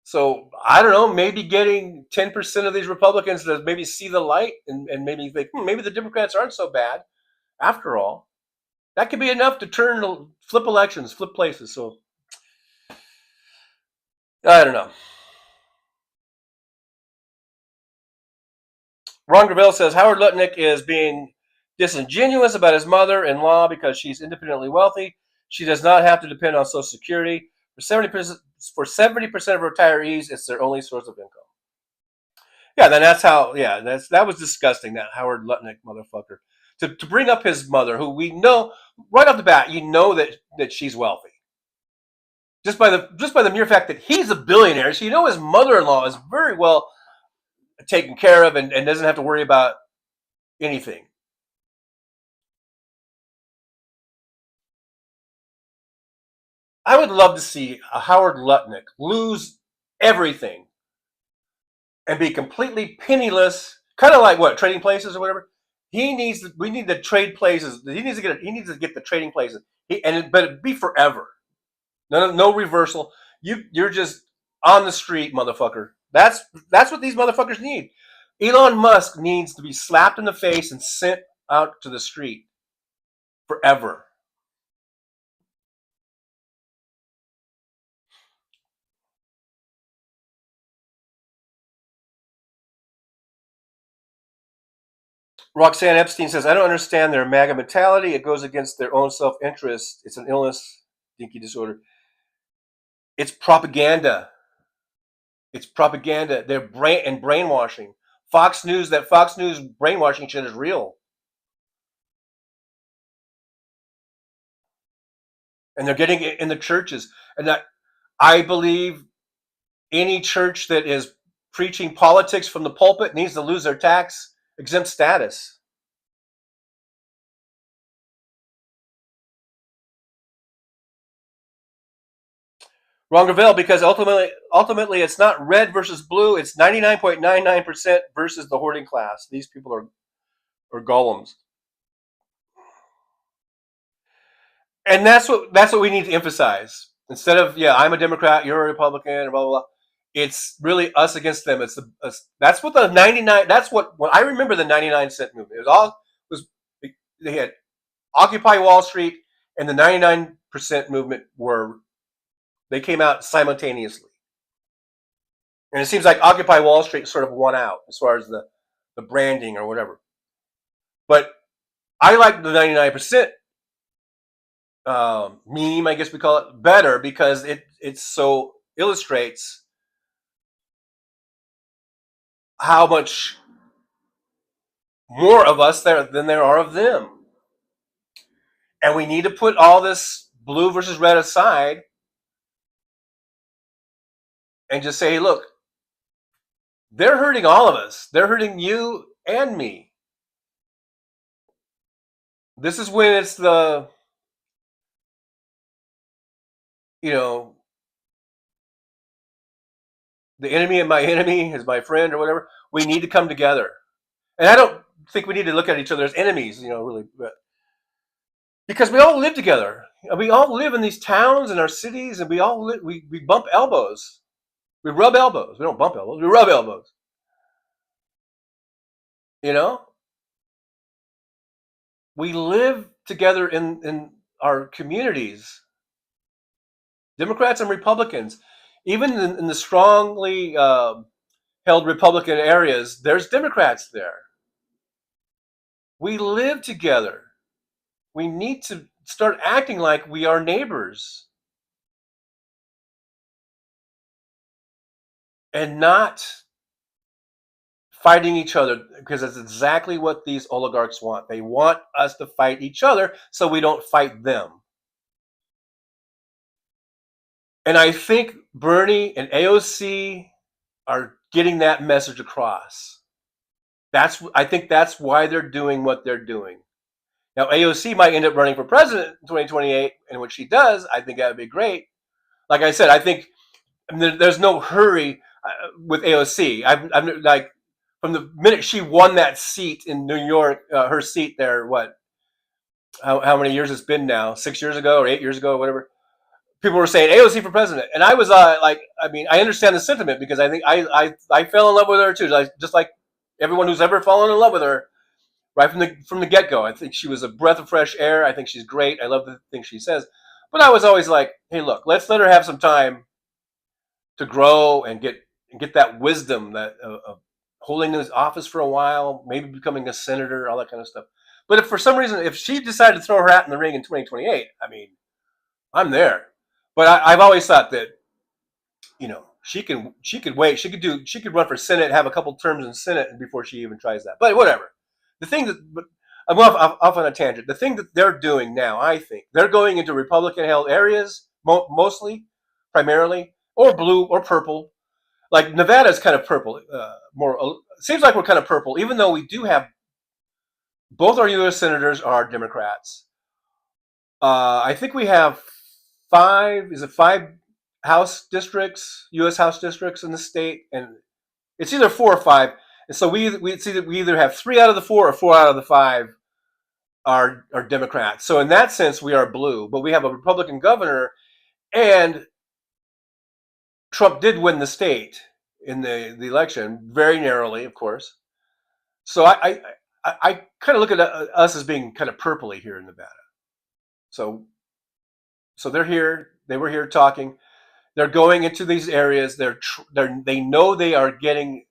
So I don't know, maybe getting 10% of these Republicans to maybe see the light and maybe think, maybe the Democrats aren't so bad after all. That could be enough to flip elections, flip places. So I don't know. Ron Gravel says Howard Lutnick is being disingenuous about his mother-in-law because she's independently wealthy. She does not have to depend on Social Security. For 70% of retirees, it's their only source of income. Yeah, then that's how. Yeah, that was disgusting. That Howard Lutnick motherfucker to bring up his mother, who we know right off the bat, that she's wealthy. Just by the mere fact that he's a billionaire, so his mother-in-law is very well taken care of and doesn't have to worry about anything. I would love to see a Howard Lutnick lose everything and be completely penniless, kind of like Trading Places or whatever. We need to trade places. He needs to get the trading places. But it'd be forever. No reversal. You're just on the street, motherfucker. That's what these motherfuckers need. Elon Musk needs to be slapped in the face and sent out to the street forever. Roxanne Epstein says, I don't understand their MAGA mentality. It goes against their own self-interest. It's an illness, dinky disorder. It's propaganda. It's propaganda. They're brainwashing. Fox News brainwashing shit is real. And they're getting it in the churches. And I believe any church that is preaching politics from the pulpit needs to lose their tax exempt status. Ron Gravel, because ultimately it's not red versus blue, it's 99.99% versus the hoarding class. These people are golems. And that's what we need to emphasize. Instead of, I'm a Democrat, you're a Republican, blah, blah, blah. It's really us against them. That's what the 99. That's what when I remember the 99 cent movement. they had Occupy Wall Street and the 99% movement they came out simultaneously. And it seems like Occupy Wall Street sort of won out as far as the branding or whatever. But I like the 99% meme, I guess we call it, better because it so illustrates how much more of us there than there are of them. And we need to put all this blue versus red aside and just say, hey, look, they're hurting all of us. They're hurting you and me. This is when it's the, the enemy of my enemy is my friend or whatever. We need to come together. And I don't think we need to look at each other as enemies, really. But because we all live together. We all live in these towns and our cities, and we all we bump elbows. We rub elbows. We don't bump elbows. We rub elbows. We live together in our communities. Democrats and Republicans. Even in the strongly held Republican areas, there's Democrats there. We live together. We need to start acting like we are neighbors. And not fighting each other, because that's exactly what these oligarchs want. They want us to fight each other so we don't fight them. And I think Bernie and AOC are getting that message across. I think that's why they're doing what they're doing. Now, AOC might end up running for president in 2028, and when she does, I think that would be great. Like I said, I think there's no hurry with AOC. I'm like, from the minute she won that seat in New York, her seat there, how many years it's been now? 6 years ago or 8 years ago or whatever. People were saying AOC for president, and I was I understand the sentiment, because I think I fell in love with her too, just like everyone who's ever fallen in love with her right from the get-go. I think she was a breath of fresh air. I think she's great. I love the things she says, but I was always like, hey, look, let's let her have some time to grow and get that wisdom of holding this office for a while, maybe becoming a senator, all that kind of stuff. But if for some reason, if she decided to throw her hat in the ring in 2028, I'm there. But I've always thought that, she could wait. She could run for Senate, have a couple terms in Senate before she even tries that. But whatever. I'm off on a tangent. The thing that they're doing now, I think, they're going into Republican-held areas, mostly, primarily, or blue or purple. Like Nevada's kind of purple. Seems like we're kind of purple, even though we do have both our U.S. senators are Democrats. I think we have five House districts, U.S. House districts in the state, and it's either 4 or 5. And so we either have 3 out of the 4 or 4 out of the 5 are Democrats. So in that sense, we are blue, but we have a Republican governor, and Trump did win the state in the election, very narrowly, of course. So I kind of look at us as being kind of purpley here in Nevada. So they're here. They were here talking. They're going into these areas. They know they are getting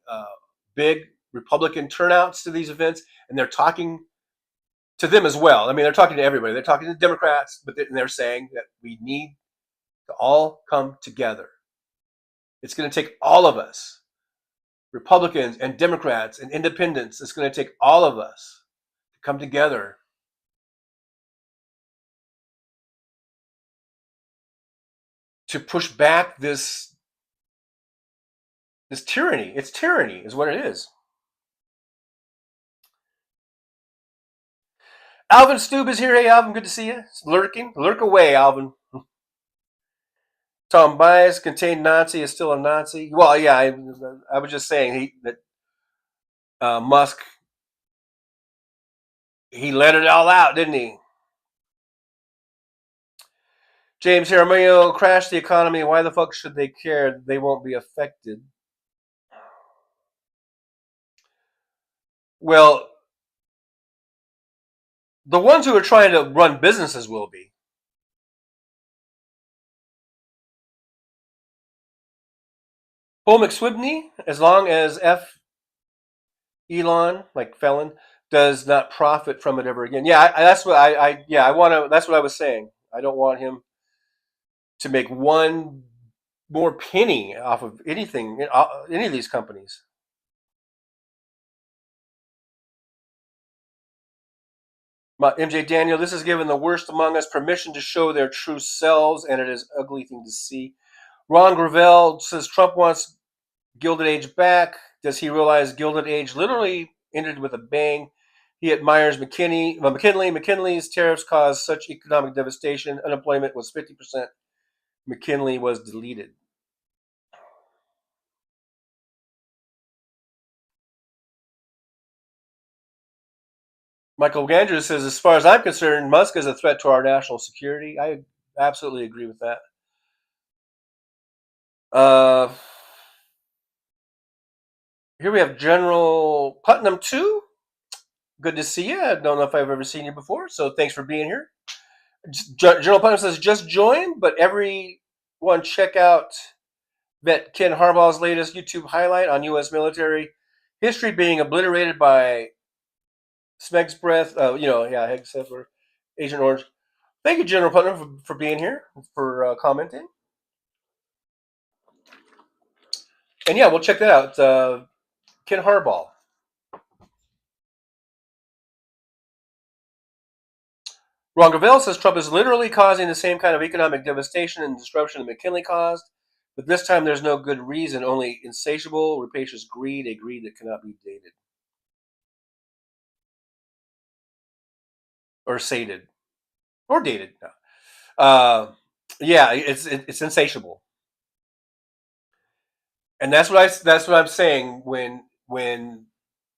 big Republican turnouts to these events, and they're talking to them as well. They're talking to everybody. They're talking to Democrats, but they're saying that we need to all come together. It's going to take all of us, Republicans and Democrats and independents. It's going to take all of us to come together to push back this tyranny. It's tyranny is what it is. Alvin Stube is here. Hey, Alvin, good to see you. It's lurking. Lurk away, Alvin. Tom Bias, contained Nazi is still a Nazi. Well, yeah, I was just saying that Musk, he let it all out, didn't he? James Jaramillo crashed the economy. Why the fuck should they care? They won't be affected. Well, The ones who are trying to run businesses will be. Paul McSwibney, as long as Elon, like felon, does not profit from it ever again. Yeah, that's what I want to. That's what I was saying. I don't want him to make one more penny off of anything, any of these companies. MJ Daniel, this has given the worst among us permission to show their true selves, and it is an ugly thing to see. Ron Gravel says Trump wants Gilded Age back. Does he realize Gilded Age literally ended with a bang? He admires McKinney. McKinley's tariffs caused such economic devastation. Unemployment was 50%. McKinley was deleted. Michael Gandrew says, as far as I'm concerned, Musk is a threat to our national security. I absolutely agree with that. Here we have General Putnam 2. Good to see you. I don't know if I've ever seen you before, so thanks for being here. General Putnam says, just joined, but everyone check out Vet Ken Harbaugh's latest YouTube highlight on U.S. military history being obliterated by Smeg's breath. Except for Agent Orange. Thank you, General Putnam, for being here, for commenting. And yeah, we'll check that out. Ken Harbaugh. Ron Gravel says Trump is literally causing the same kind of economic devastation and disruption that McKinley caused, but this time there's no good reason, only insatiable, rapacious greed, a greed that cannot be dated. Or sated. Or dated. No. Yeah, it's insatiable. And that's what I'm saying when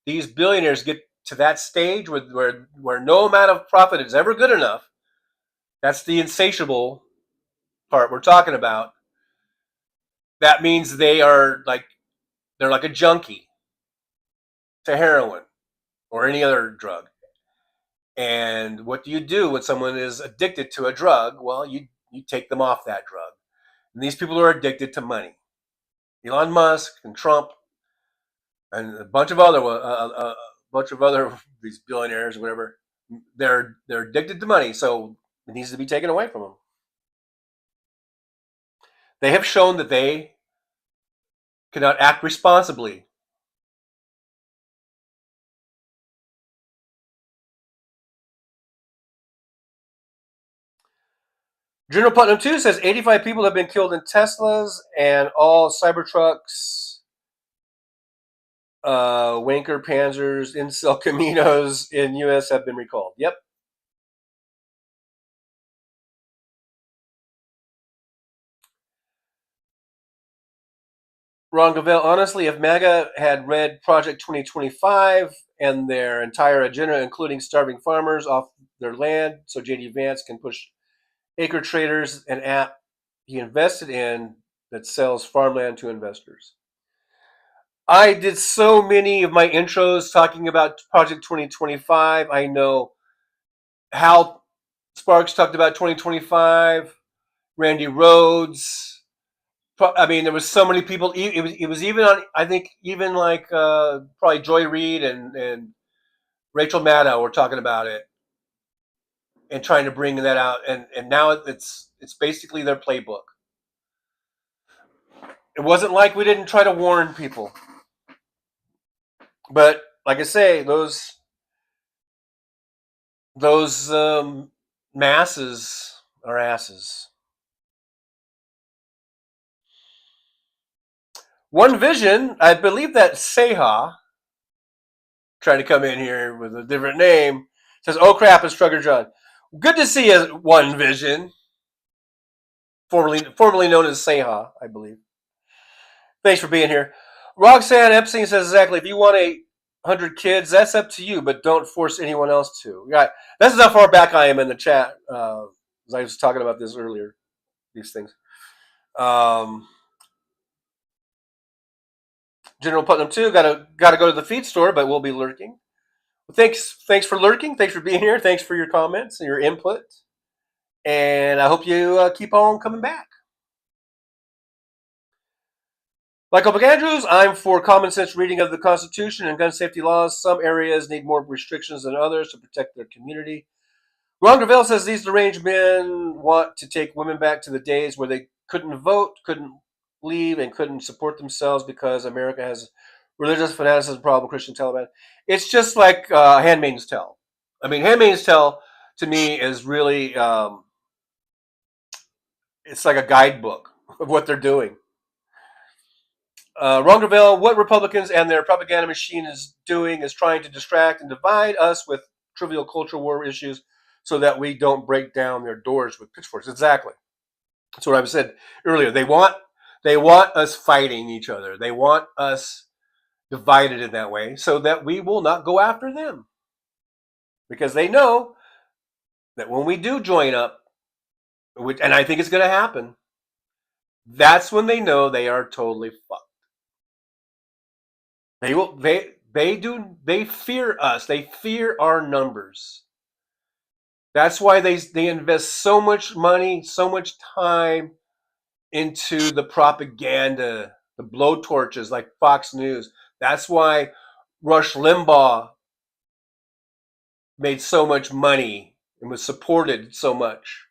these billionaires get to that stage where no amount of profit is ever good enough. That's the insatiable part we're talking about. That means they're like a junkie to heroin or any other drug. And what do you do when someone is addicted to a drug? Well, you take them off that drug. And these people are addicted to money. Elon Musk and Trump and a bunch of other these billionaires or whatever. They're addicted to money, so it needs to be taken away from them. They have shown that they cannot act responsibly. General Putnam 2 says 85 people have been killed in Teslas and all Cybertrucks, Wanker Panzers, Incel Caminos in U.S. have been recalled. Yep. Ron Gavel, honestly, if MAGA had read Project 2025 and their entire agenda, including starving farmers off their land so J.D. Vance can push acre traders, an app he invested in that sells farmland to investors. I did so many of my intros talking about Project 2025. I know Hal Sparks talked about 2025, Randy Rhodes. I mean, there was so many people. It was even on. I think even like probably Joy Reid and Rachel Maddow were talking about it and trying to bring that out. And now it's basically their playbook. It wasn't like we didn't try to warn people, but like I say, those masses are asses. One Vision, I believe that Seha, trying to come in here with a different name, says, oh crap, it's Trucker John. Good to see you, One Vision, formerly known as Seha, I believe. Thanks for being here. Roxanne Epstein says, exactly, if you want 100 kids, that's up to you, but don't force anyone else to. Right. This is how far back I am in the chat. As I was talking about this earlier, these things. General Putnam 2, gotta go to the feed store, but we'll be lurking. Thanks for lurking. Thanks for being here. Thanks for your comments and your input. And I hope you keep on coming back. Like Uncle Andrews, I'm for common sense reading of the Constitution and gun safety laws. Some areas need more restrictions than others to protect their community. Ron Gravel says these deranged men want to take women back to the days where they couldn't vote, couldn't leave, and couldn't support themselves because America has religious fanaticism problem, Christian Taliban. It's just like Handmaid's Tale. I mean, Handmaid's Tale to me is really, it's like a guidebook of what they're doing. Ron Gravel, what Republicans and their propaganda machine is doing is trying to distract and divide us with trivial culture war issues so that we don't break down their doors with pitchforks. Exactly. That's what I said earlier. They want us fighting each other. They want us divided in that way so that we will not go after them. Because they know that when we do join up, and I think it's going to happen, that's when they know they are totally fucked. They fear us. They fear our numbers. That's why they invest so much money, so much time into the propaganda, the blowtorches like Fox News. That's why Rush Limbaugh made so much money and was supported so much,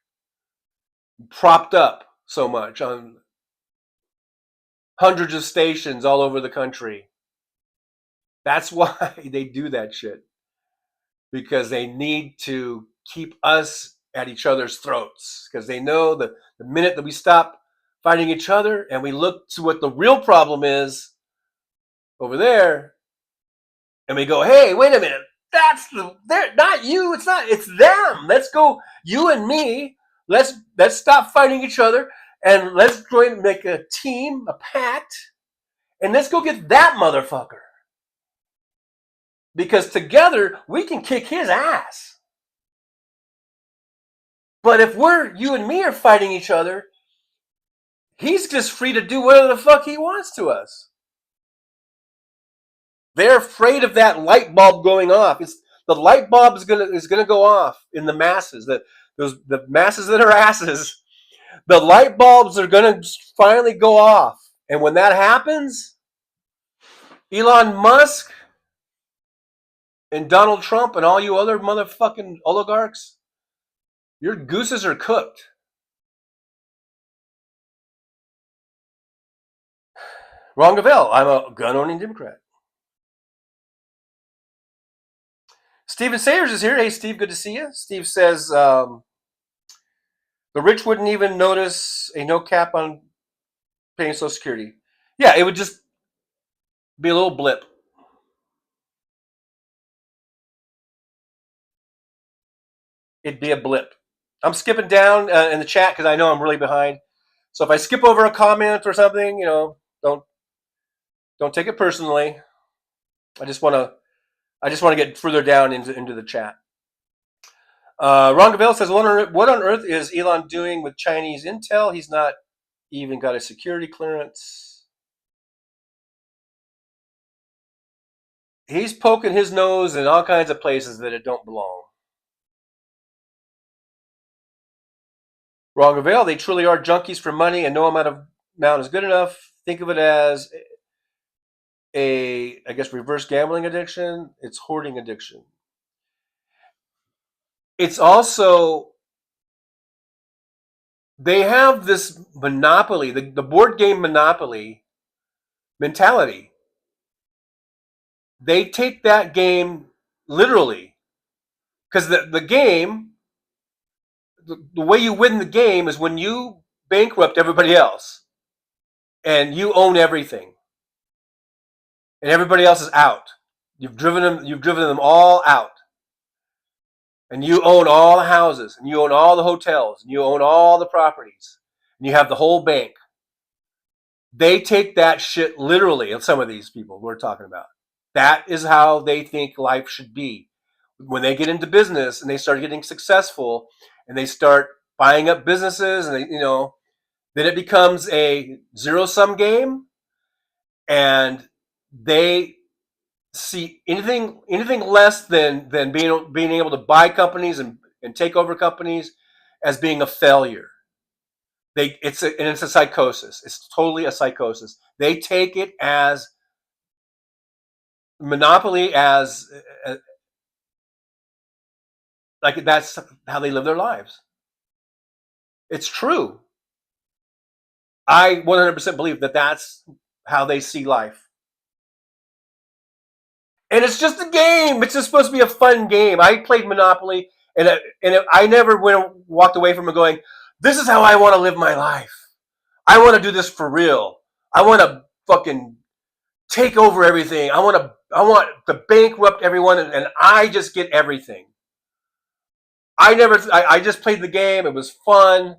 propped up so much on hundreds of stations all over the country. That's why they do that shit. Because they need to keep us at each other's throats. Because they know that the minute that we stop fighting each other and we look to what the real problem is over there, and we go, hey, wait a minute, they're not you, it's them. Let's go, you and me, let's stop fighting each other and let's join, make a team, a pact, and let's go get that motherfucker. Because together we can kick his ass. But if you and me are fighting each other, he's just free to do whatever the fuck he wants to us. They're afraid of that light bulb going off. The light bulb is gonna go off in the masses. The masses that are asses. The light bulbs are gonna finally go off. And when that happens, Elon Musk and Donald Trump and all you other motherfucking oligarchs, your gooses are cooked. Ron Gravel, I'm a gun-owning Democrat. Steven Sayers is here. Hey, Steve, good to see you. Steve says the rich wouldn't even notice a no cap on paying Social Security. Yeah, it would just be a little blip. It'd be a blip. I'm skipping down in the chat because I know I'm really behind. So if I skip over a comment or something, don't take it personally. I just want to get further down into the chat. Ron Gavel says, what on earth is Elon doing with Chinese intel? He's not even got a security clearance. He's poking his nose in all kinds of places that it don't belong. Ron Gavel, they truly are junkies for money and no amount is good enough. Think of it as I guess, reverse gambling addiction. It's hoarding addiction. It's also, they have this monopoly, the board game monopoly mentality. They take that game literally. Because the game, the way you win the game is when you bankrupt everybody else. And you own everything. And everybody else is out. You've driven them all out. And you own all the houses, and you own all the hotels, and you own all the properties, and you have the whole bank. They take that shit literally, of some of these people we're talking about. That is how they think life should be. When they get into business and they start getting successful and they start buying up businesses, and then it becomes a zero-sum game, and they see anything less than being able to buy companies and take over companies as being a failure. It's a psychosis. It's totally a psychosis. They take it as monopoly, as like that's how they live their lives. It's true. I 100% believe that that's how they see life. And it's just a game. It's just supposed to be a fun game. I played Monopoly, and I never walked away from it going, this is how I want to live my life. I want to do this for real. I want to fucking take over everything. I want to bankrupt everyone, and I just get everything. I just played the game. It was fun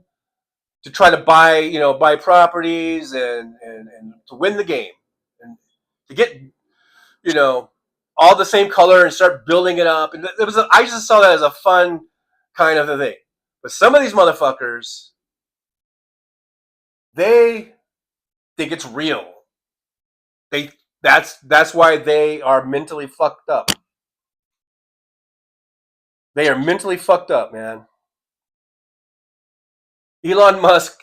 to try to buy properties and to win the game and to get, all the same color and start building it up. And I just saw that as a fun kind of a thing. But some of these motherfuckers, they think it's real. That's why they are mentally fucked up. They are mentally fucked up, man. Elon Musk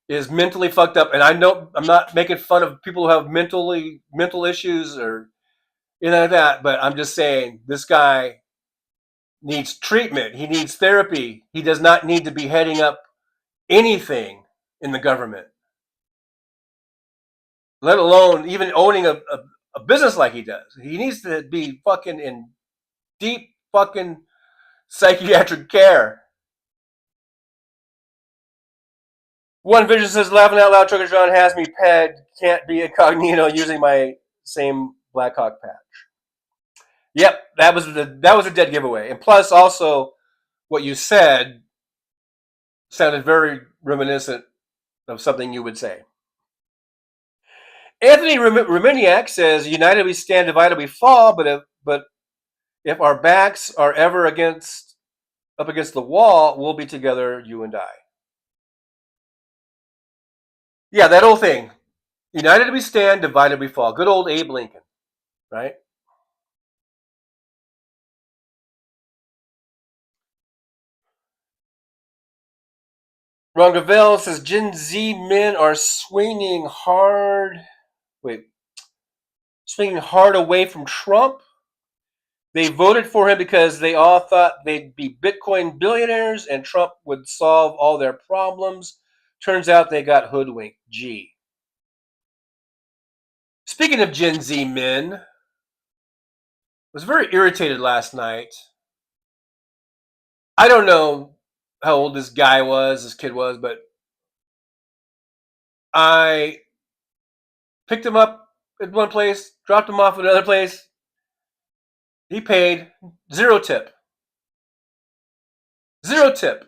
is mentally fucked up, and I know I'm not making fun of people who have mental issues or anything like that, but I'm just saying this guy needs treatment. He needs therapy. He does not need to be heading up anything in the government, let alone even owning a business like he does. He needs to be fucking in deep fucking psychiatric care. One Vision says, laughing out loud, Trucker John has me pegged. Can't be incognito using my same Blackhawk patch. Yep, that was a dead giveaway. And plus, also, what you said sounded very reminiscent of something you would say. Anthony Reminiak says, united we stand, divided we fall, but if our backs are ever up against the wall, we'll be together, you and I. Yeah, that old thing. United we stand, divided we fall. Good old Abe Lincoln, right? Ron Gavel says, Gen Z men are swinging hard away from Trump. They voted for him because they all thought they'd be Bitcoin billionaires and Trump would solve all their problems. Turns out they got hoodwinked. Gee. Speaking of Gen Z men, I was very irritated last night. I don't know how old this kid was, but I picked him up at one place, dropped him off at another place. He paid 0 tip. 0 tip.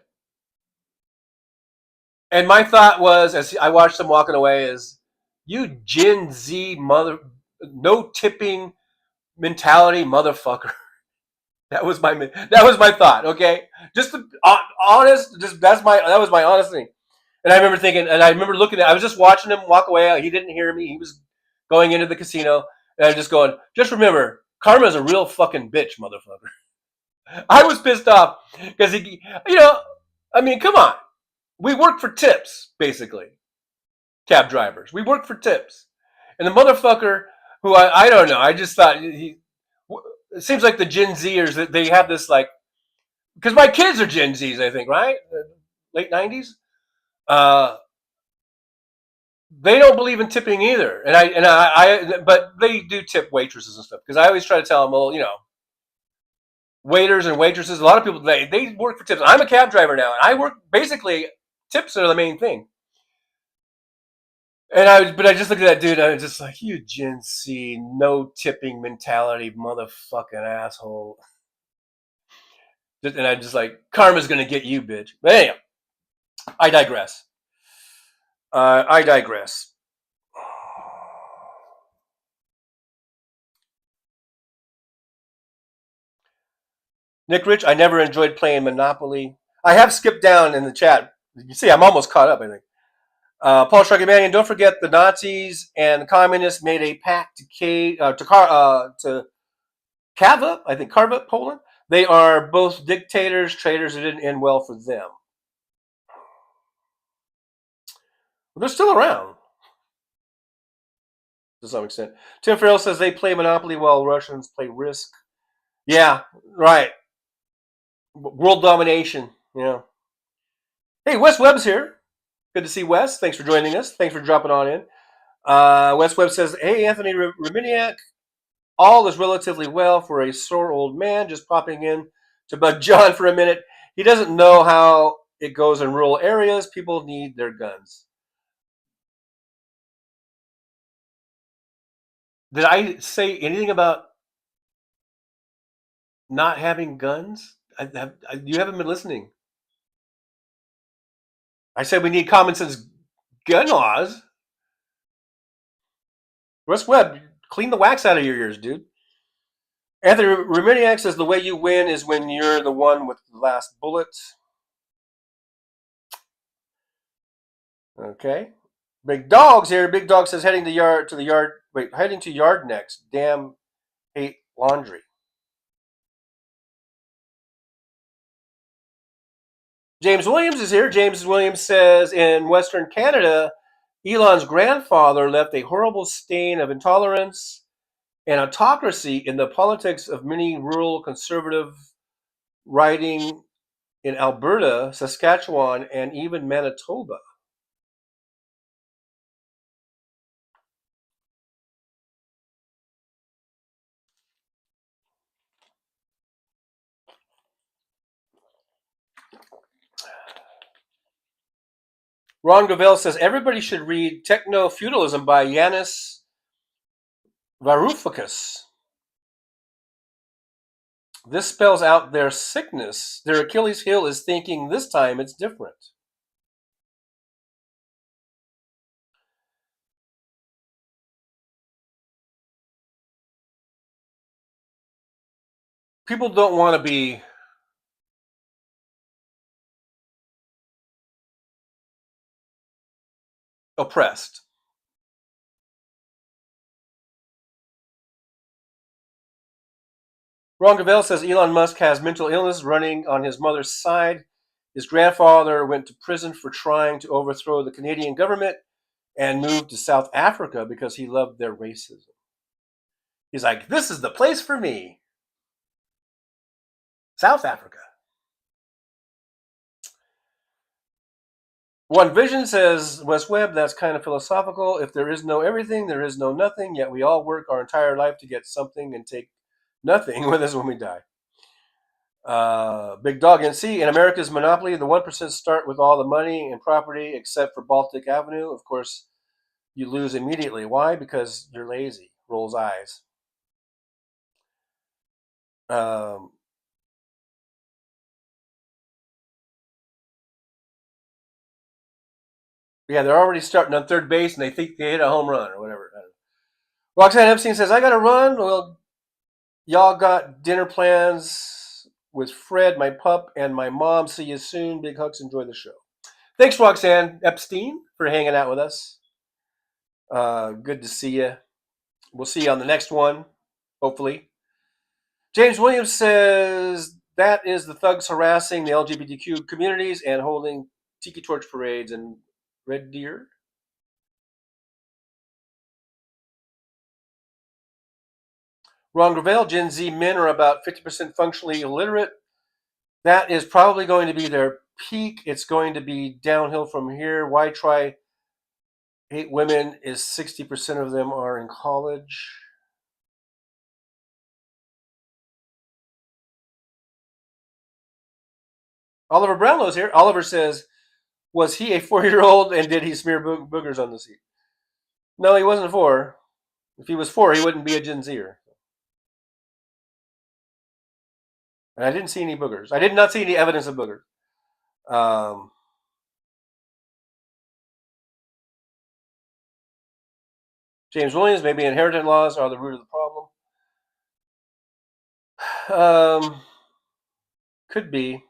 And my thought was, as I watched him walking away, is you Gen Z no tipping mentality motherfucker. That was my thought. Okay, just honest. That was my honest thing. And I remember thinking, and I remember looking at. I was just watching him walk away. He didn't hear me. He was going into the casino, and I was just going. Just remember, karma is a real fucking bitch, motherfucker. I was pissed off because I mean, come on. We work for tips, basically. Cab drivers. We work for tips. And the motherfucker who I don't know, I just thought it seems like the Gen Zers, that they have this because my kids are Gen Zs, I think, right? Late 90s. They don't believe in tipping either. But they do tip waitresses and stuff. Because I always try to tell them, well, waiters and waitresses, a lot of people, they work for tips. I'm a cab driver now, and I work, basically, tips are the main thing. But I just looked at that dude, and I was just like, you Gen Z, no tipping mentality, motherfucking asshole. And I'm just like, karma's gonna get you, bitch. But anyhow, I digress. Nick Rich, I never enjoyed playing Monopoly. I have skipped down in the chat. You see, I'm almost caught up, I think. Paul Sharkemanian, don't forget the Nazis and the communists made a pact to Carve Up Poland. They are both dictators, traitors. It didn't end well for them. But they're still around to some extent. Tim Farrell says they play Monopoly while Russians play Risk. Yeah, right. World domination. Yeah. Hey, Wes Webb's here. Good to see Wes. Thanks for joining us. Thanks for dropping on in. Wes Webb says, hey, Anthony Reminiak, all is relatively well for a sore old man just popping in to bug John for a minute. He doesn't know how it goes in rural areas. People need their guns. Did I say anything about not having guns? You haven't been listening. I said we need common sense gun laws. Russ Webb, clean the wax out of your ears, dude. Anthony Reminiak says the way you win is when you're the one with the last bullet. Okay. Big Dog's here. Big Dog says heading to yard next. Damn, hate laundry. James Williams is here. James Williams says in Western Canada, Elon's grandfather left a horrible stain of intolerance and autocracy in the politics of many rural conservative riding in Alberta, Saskatchewan, and even Manitoba. Ron Gravel says everybody should read Techno-Feudalism by Yanis Varoufakis. This spells out their sickness. Their Achilles heel is thinking this time it's different. People don't want to be oppressed. Ron Gravel says Elon Musk has mental illness running on his mother's side. His grandfather went to prison for trying to overthrow the Canadian government and moved to South Africa because he loved their racism. He's like, this is the place for me. South Africa. One Vision says, Wes Webb, that's kind of philosophical. If there is no everything, there is no nothing, yet we all work our entire life to get something and take nothing with us when we die. Big Dog NC, in America's monopoly, the 1% start with all the money and property except for Baltic Avenue. Of course, you lose immediately. Why? Because you're lazy. Rolls eyes. Yeah, they're already starting on third base and they think they hit a home run or whatever. Roxanne Epstein says, I got to run. Well, y'all got dinner plans with Fred, my pup, and my mom. See you soon. Big hugs. Enjoy the show. Thanks, Roxanne Epstein, for hanging out with us. Good to see you. We'll see you on the next one, hopefully. James Williams says that is the thugs harassing the LGBTQ communities and holding tiki torch parades in Red Deer. Ron Gravel, Gen Z men are about 50% functionally illiterate. That is probably going to be their peak. It's going to be downhill from here. Why try 8 women is 60% of them are in college. Oliver Brownlow's here. Oliver says, was he a 4-year-old and did he smear boogers on the seat? No, he wasn't 4. If he was 4, he wouldn't be a Gen Zer. And I didn't see any boogers. I did not see any evidence of boogers. James Williams, maybe inheritance laws are the root of the problem. Could be.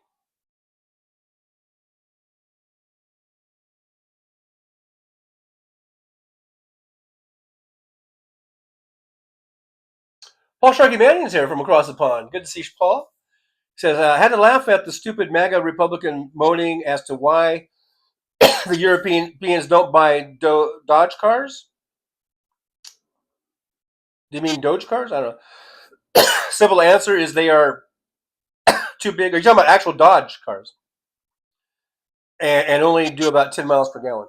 Paul Sharkey Manning's here from across the pond. Good to see you, Paul. He says, I had to laugh at the stupid MAGA Republican moaning as to why the Europeans don't buy Dodge cars. Do you mean Doge cars? I don't know. Simple answer is they are too big. Are you talking about actual Dodge cars? And only do about 10 miles per gallon.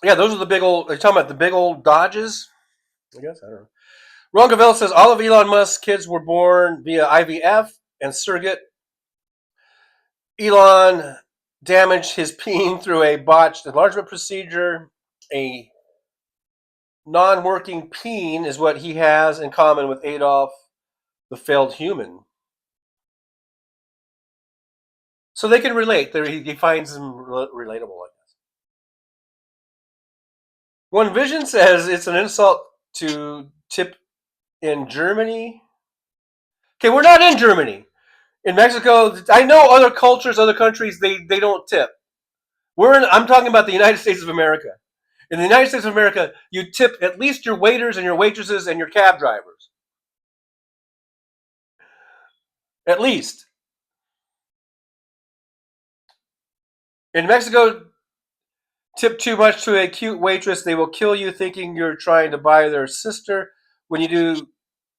Yeah, those are the big old. Are you talking about the big old Dodges? I guess. I don't know. Ron Gavel says all of Elon Musk's kids were born via IVF and surrogate. Elon damaged his peen through a botched enlargement procedure. A non-working peen is what he has in common with Adolf, the failed human. So they can relate. He finds them relatable, I guess. One Vision says it's an insult to tip in Germany. Okay, we're not in Germany. In Mexico, I know other cultures, other countries, they don't tip. I'm talking about the United States of America. In the United States of America, you tip at least your waiters and your waitresses and your cab drivers. At least. In Mexico, tip too much to a cute waitress, they will kill you thinking you're trying to buy their sister. When you do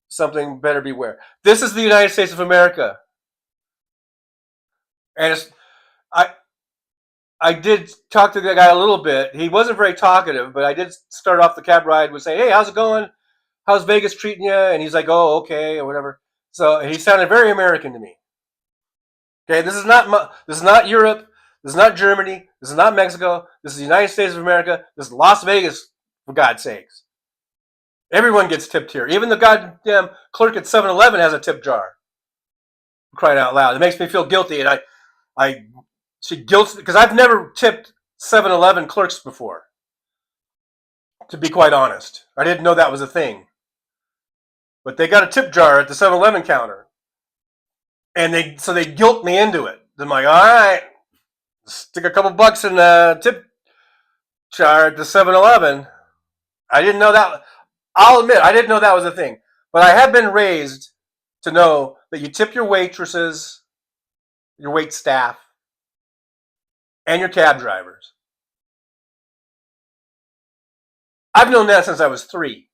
something, better beware. This is the United States of America. And I did talk to the guy a little bit. He wasn't very talkative, but I did start off the cab ride with saying, hey, how's it going? How's Vegas treating you? And he's like, oh, okay, or whatever. So he sounded very American to me. Okay, this is not Europe. This is not Germany. This is not Mexico. This is the United States of America. This is Las Vegas, for God's sakes. Everyone gets tipped here. Even the goddamn clerk at 7-Eleven has a tip jar. I'm crying out loud. It makes me feel guilty, and she guilts because I've never tipped 7-Eleven clerks before. To be quite honest, I didn't know that was a thing. But they got a tip jar at the 7-Eleven counter, and they guilt me into it. I'm like, all right, stick a couple bucks in the tip jar at the 7-Eleven. I didn't know that. I'll admit, I didn't know that was a thing. But I have been raised to know that you tip your waitresses, your wait staff, and your cab drivers. I've known that since I was 3.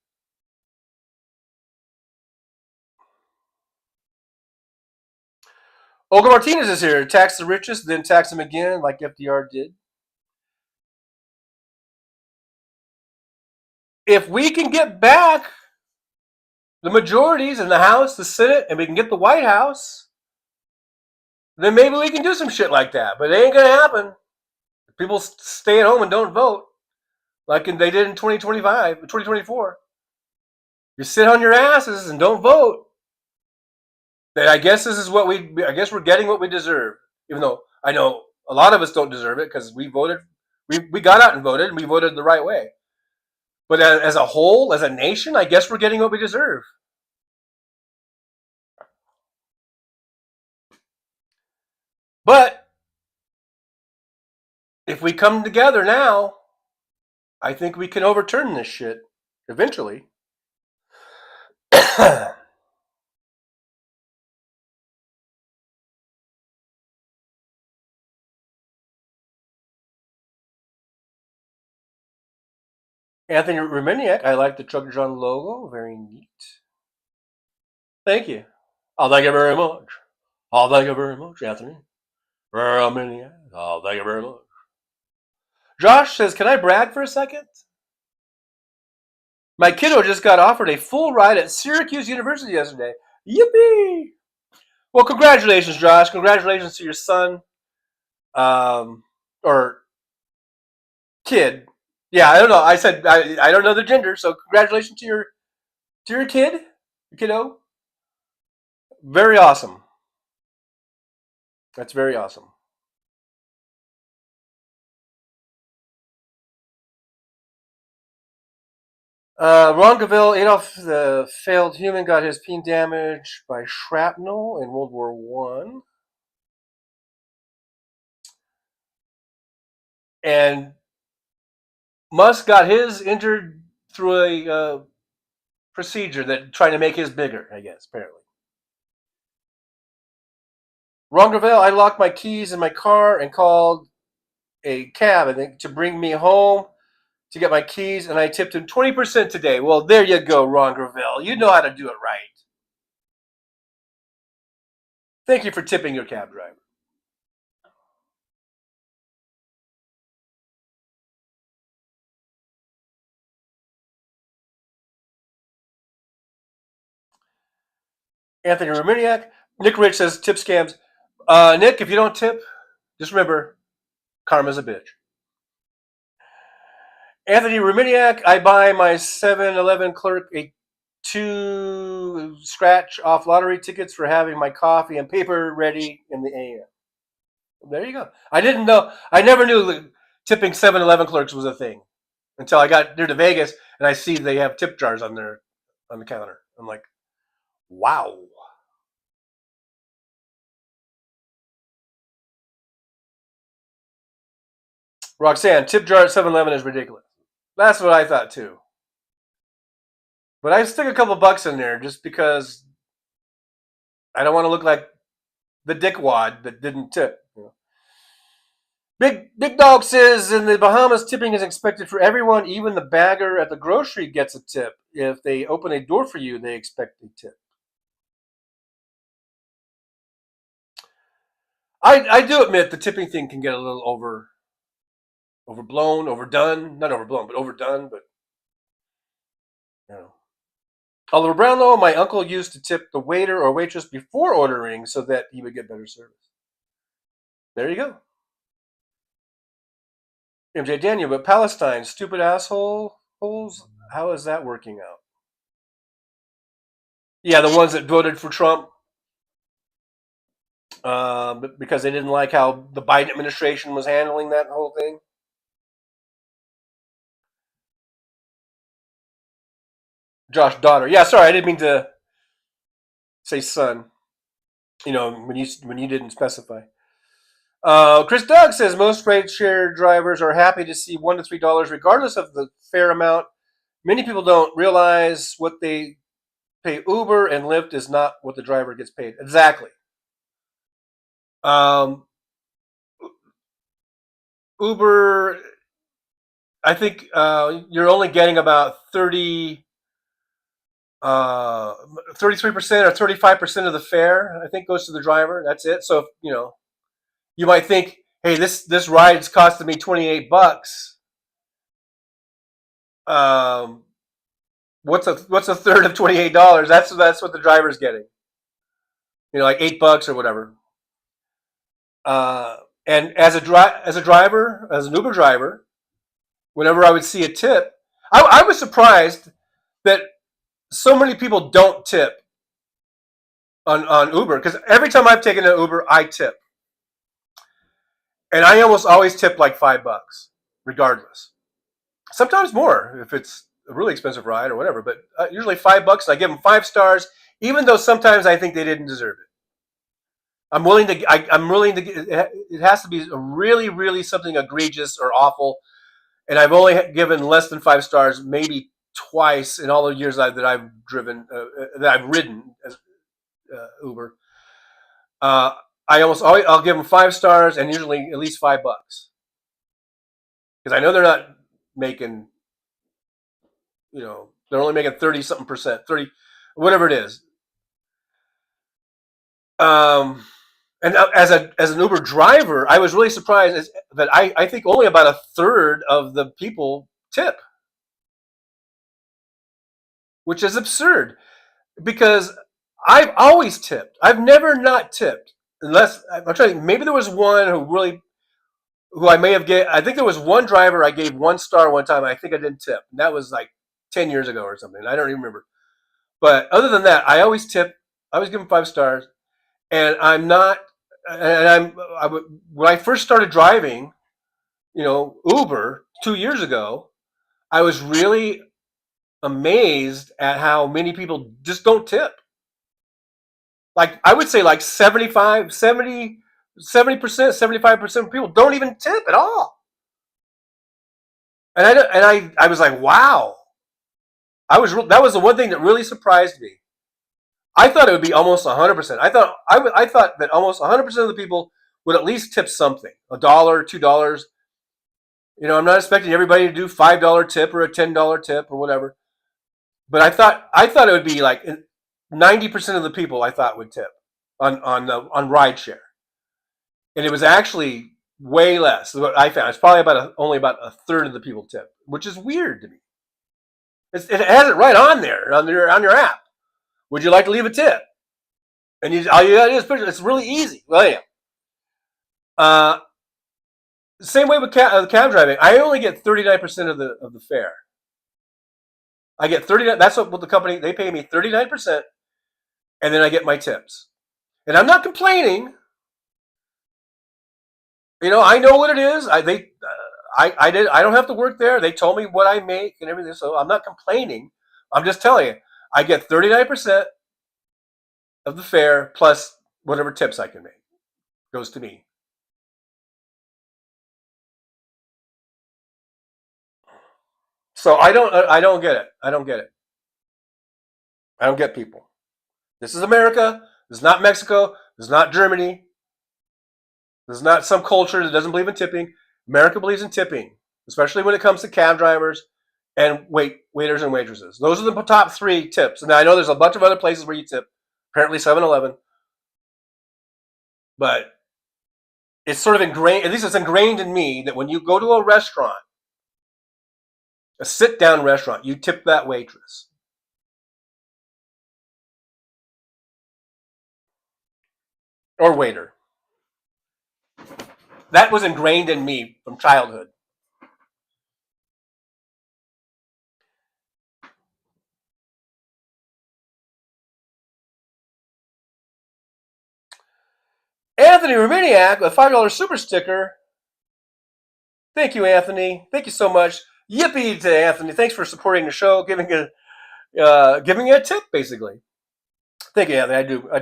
Olga Martinez is here. Tax the richest, then tax them again, like FDR did. If we can get back the majorities in the House, the Senate, and we can get the White House, then maybe we can do some shit like that. But it ain't going to happen. People stay at home and don't vote like they did in 2024. You sit on your asses and don't vote. Then I guess we're getting what we deserve. Even though I know a lot of us don't deserve it because we voted, we got out and voted, and we voted the right way. But as a whole, as a nation, I guess we're getting what we deserve. But if we come together now, I think we can overturn this shit eventually. Anthony Reminiak, I like the Trucker John logo. Very neat. Thank you. I'll thank you very much. I'll thank you very much, Anthony. Reminiak. I'll thank you very much. Josh says, can I brag for a second? My kiddo just got offered a full ride at Syracuse University yesterday. Yippee! Well, congratulations, Josh. Congratulations to your son. Or kid. Yeah, I don't know. I said I don't know the gender, so congratulations to your kid, your kiddo. Very awesome. That's very awesome. Ron Gavel, Adolf, the failed human, got his peen damaged by shrapnel in World War I. And Musk got his injured through a procedure that trying to make his bigger, I guess, apparently. Ron Gravel, I locked my keys in my car and called a cab, I think, to bring me home to get my keys, and I tipped him 20% today. Well, there you go, Ron Gravel. You know how to do it right. Thank you for tipping your cab driver. Anthony Romaniak. Nick Rich says tip scams. Nick, if you don't tip, just remember, karma's a bitch. Anthony Romaniak, I buy my 7-Eleven clerk a 2 scratch off lottery tickets for having my coffee and paper ready in the AM. There you go. I didn't know. I never knew that tipping 7-Eleven clerks was a thing until I got near to Vegas and I see they have tip jars on the counter. I'm like, wow. Roxanne, tip jar at 7-Eleven is ridiculous. That's what I thought too. But I stick a couple bucks in there just because I don't want to look like the dickwad that didn't tip. Big Dog says in the Bahamas, tipping is expected for everyone. Even the bagger at the grocery gets a tip. If they open a door for you, they expect a tip. I do admit the tipping thing can get a little overblown, overdone. Not overblown, but overdone. But you know. Oliver Brownlow, my uncle used to tip the waiter or waitress before ordering so that he would get better service. There you go. MJ Daniel, but Palestine, stupid assholes, how is that working out? Yeah, the ones that voted for Trump because they didn't like how the Biden administration was handling that whole thing. Josh Daughter. Yeah, sorry, I didn't mean to say son. You know, when you didn't specify. Chris Doug says most rideshare drivers are happy to see $1 to $3 regardless of the fare amount. Many people don't realize what they pay Uber and Lyft is not what the driver gets paid. Exactly. Uber, I think you're only getting about 33% or 35% of the fare, I think, goes to the driver. That's it. So, you might think, hey, this ride's costing me $28. What's a third of $28? That's what the driver's getting. Like $8 or whatever. And as an Uber driver, whenever I would see a tip, I was surprised that so many people don't tip on Uber, because every time I've taken an Uber, I tip. And I almost always tip like $5, regardless. Sometimes more if it's a really expensive ride or whatever, but usually $5, and I give them 5 stars, even though sometimes I think they didn't deserve it. I'm willing to. It has to be really, really something egregious or awful, and I've only given less than 5 stars, maybe twice in all the years that I've driven, that I've ridden as Uber. I'll give them 5 stars and usually at least $5, because I know they're not making. They're only making 30-something%, 30, whatever it is. And as an Uber driver, I was really surprised that I think only about a third of the people tip, which is absurd, because I've always tipped. I've never not tipped, unless I'm trying to think, maybe there was one who I may have I think there was one driver I gave 1 star one time. I think I didn't tip. And that was like 10 years ago or something. I don't even remember. But other than that, I always tip. I always give them 5 stars. And I'm not, when I first started driving, Uber 2 years ago, I was really amazed at how many people just don't tip. Like, I would say like 70%, 75% of people don't even tip at all. And I was like, wow. That was the one thing that really surprised me. I thought it would be almost 100%. I thought that almost 100% of the people would at least tip something, $1, $2. I'm not expecting everybody to do $5 tip or a $10 tip or whatever. But I thought it would be like 90% of the people I thought would tip on rideshare, and it was actually way less. What I found, it's probably only about a third of the people tip, which is weird to me. It has it right on there on your app. Would you like to leave a tip? And all you got to do is push it. It's really easy. Well, yeah. Same way with cab driving. I only get 39% of the fare. I get 39. That's what the company, they pay me 39%, and then I get my tips. And I'm not complaining. I know what it is. I don't have to work there. They told me what I make and everything, so I'm not complaining. I'm just telling you, I get 39% of the fare plus whatever tips I can make goes to me. So I don't get it. I don't get it. I don't get people. This is America. This is not Mexico. This is not Germany. This is not some culture that doesn't believe in tipping. America believes in tipping, especially when it comes to cab drivers and waiters and waitresses. Those are the top 3 tips. And I know there's a bunch of other places where you tip. Apparently 7-Eleven. But it's sort of ingrained, at least it's ingrained in me, that when you go to a restaurant, a sit-down restaurant, you tip that waitress. Or waiter. That was ingrained in me from childhood. Anthony Romaniak, a $5 super sticker. Thank you, Anthony. Thank you so much. Yippee to Anthony. Thanks for supporting the show, giving a tip, basically. Thank you, Anthony. I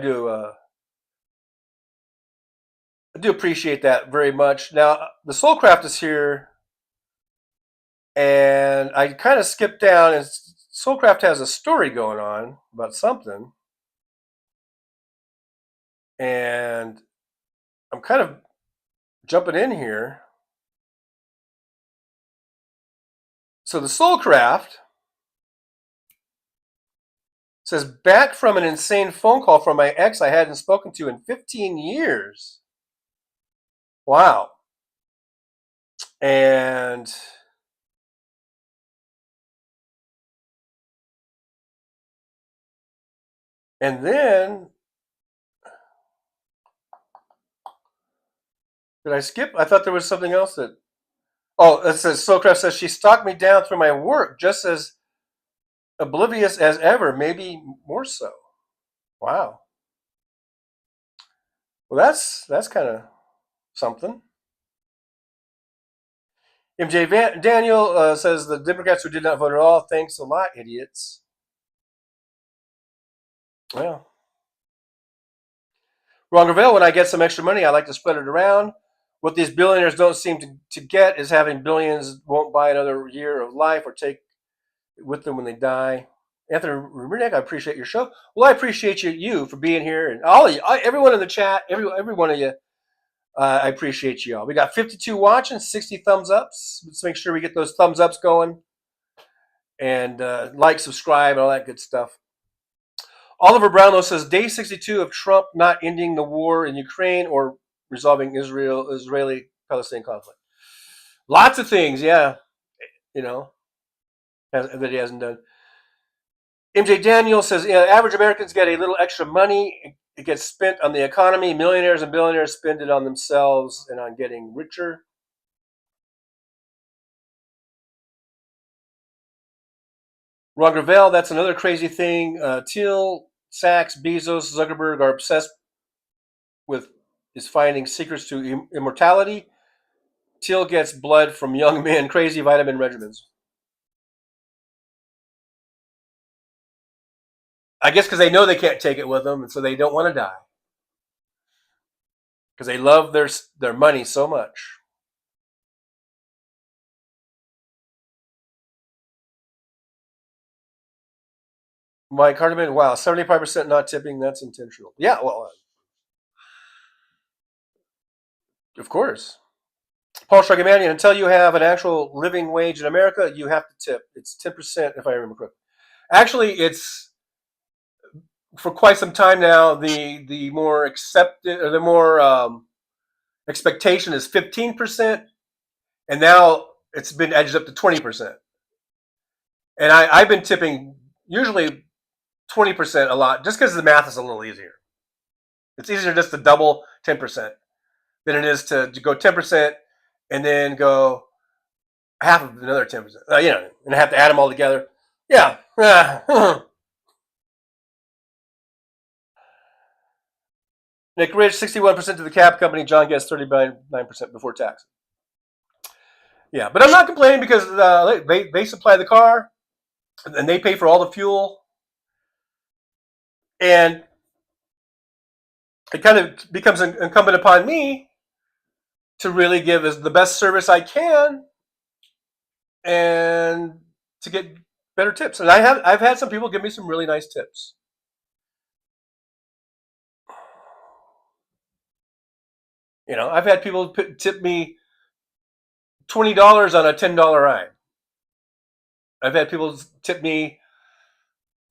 do appreciate that very much. Now, the Soulcraft is here, and I kind of skipped down, and Soulcraft has a story going on about something, and I'm kind of jumping in here. So the Soulcraft says, back from an insane phone call from my ex I hadn't spoken to in 15 years. Wow. And then, did I skip? I thought there was something else that, it says, Soulcraft says, she stalked me down through my work, just as oblivious as ever, maybe more so. Wow. Well, that's kind of something. MJ Daniel says, the Democrats who did not vote at all, thanks a lot, idiots. Well, Ron Gravel, when I get some extra money, I like to spread it around. What these billionaires don't seem to get is having billions won't buy another year of life or take it with them when they die. Anthony Rubernick, I appreciate your show. Well, I appreciate you for being here, and all of you, everyone in the chat, every one of you. I appreciate you all. We got 52 watching, 60 thumbs ups. Let's make sure we get those thumbs ups going, and like, subscribe, and all that good stuff. Oliver Brownlow says, day 62 of Trump not ending the war in Ukraine or resolving Israeli-Palestinian conflict. Lots of things, yeah, that he hasn't done. MJ Daniel says, average Americans get a little extra money. It gets spent on the economy. Millionaires and billionaires spend it on themselves and on getting richer. Ron Gravel, that's another crazy thing. Thiel, Sachs, Bezos, Zuckerberg are obsessed with finding secrets to immortality. Thiel gets blood from young men, crazy vitamin regimens. I guess because they know they can't take it with them, and so they don't want to die. Because they love their money so much. Mike Hardiman, wow, 75% not tipping. That's intentional. Yeah, well, of course. Paul Strugamanian, until you have an actual living wage in America, you have to tip. It's 10%, if I remember correctly. Actually, it's for quite some time now. The more accepted, or the more expectation is 15%, and now it's been edged up to 20%. And I've been tipping usually 20% a lot, just because the math is a little easier. It's easier just to double 10% than it is to go 10% and then go half of another 10%. And I have to add them all together. Yeah. Nick Rich, 61% to the cab company. John gets 39% before tax. Yeah, but I'm not complaining because they supply the car and they pay for all the fuel. And it kind of becomes incumbent upon me to really give the best service I can and to get better tips. And I've had some people give me some really nice tips. I've had people tip me $20 on a $10 ride. I've had people tip me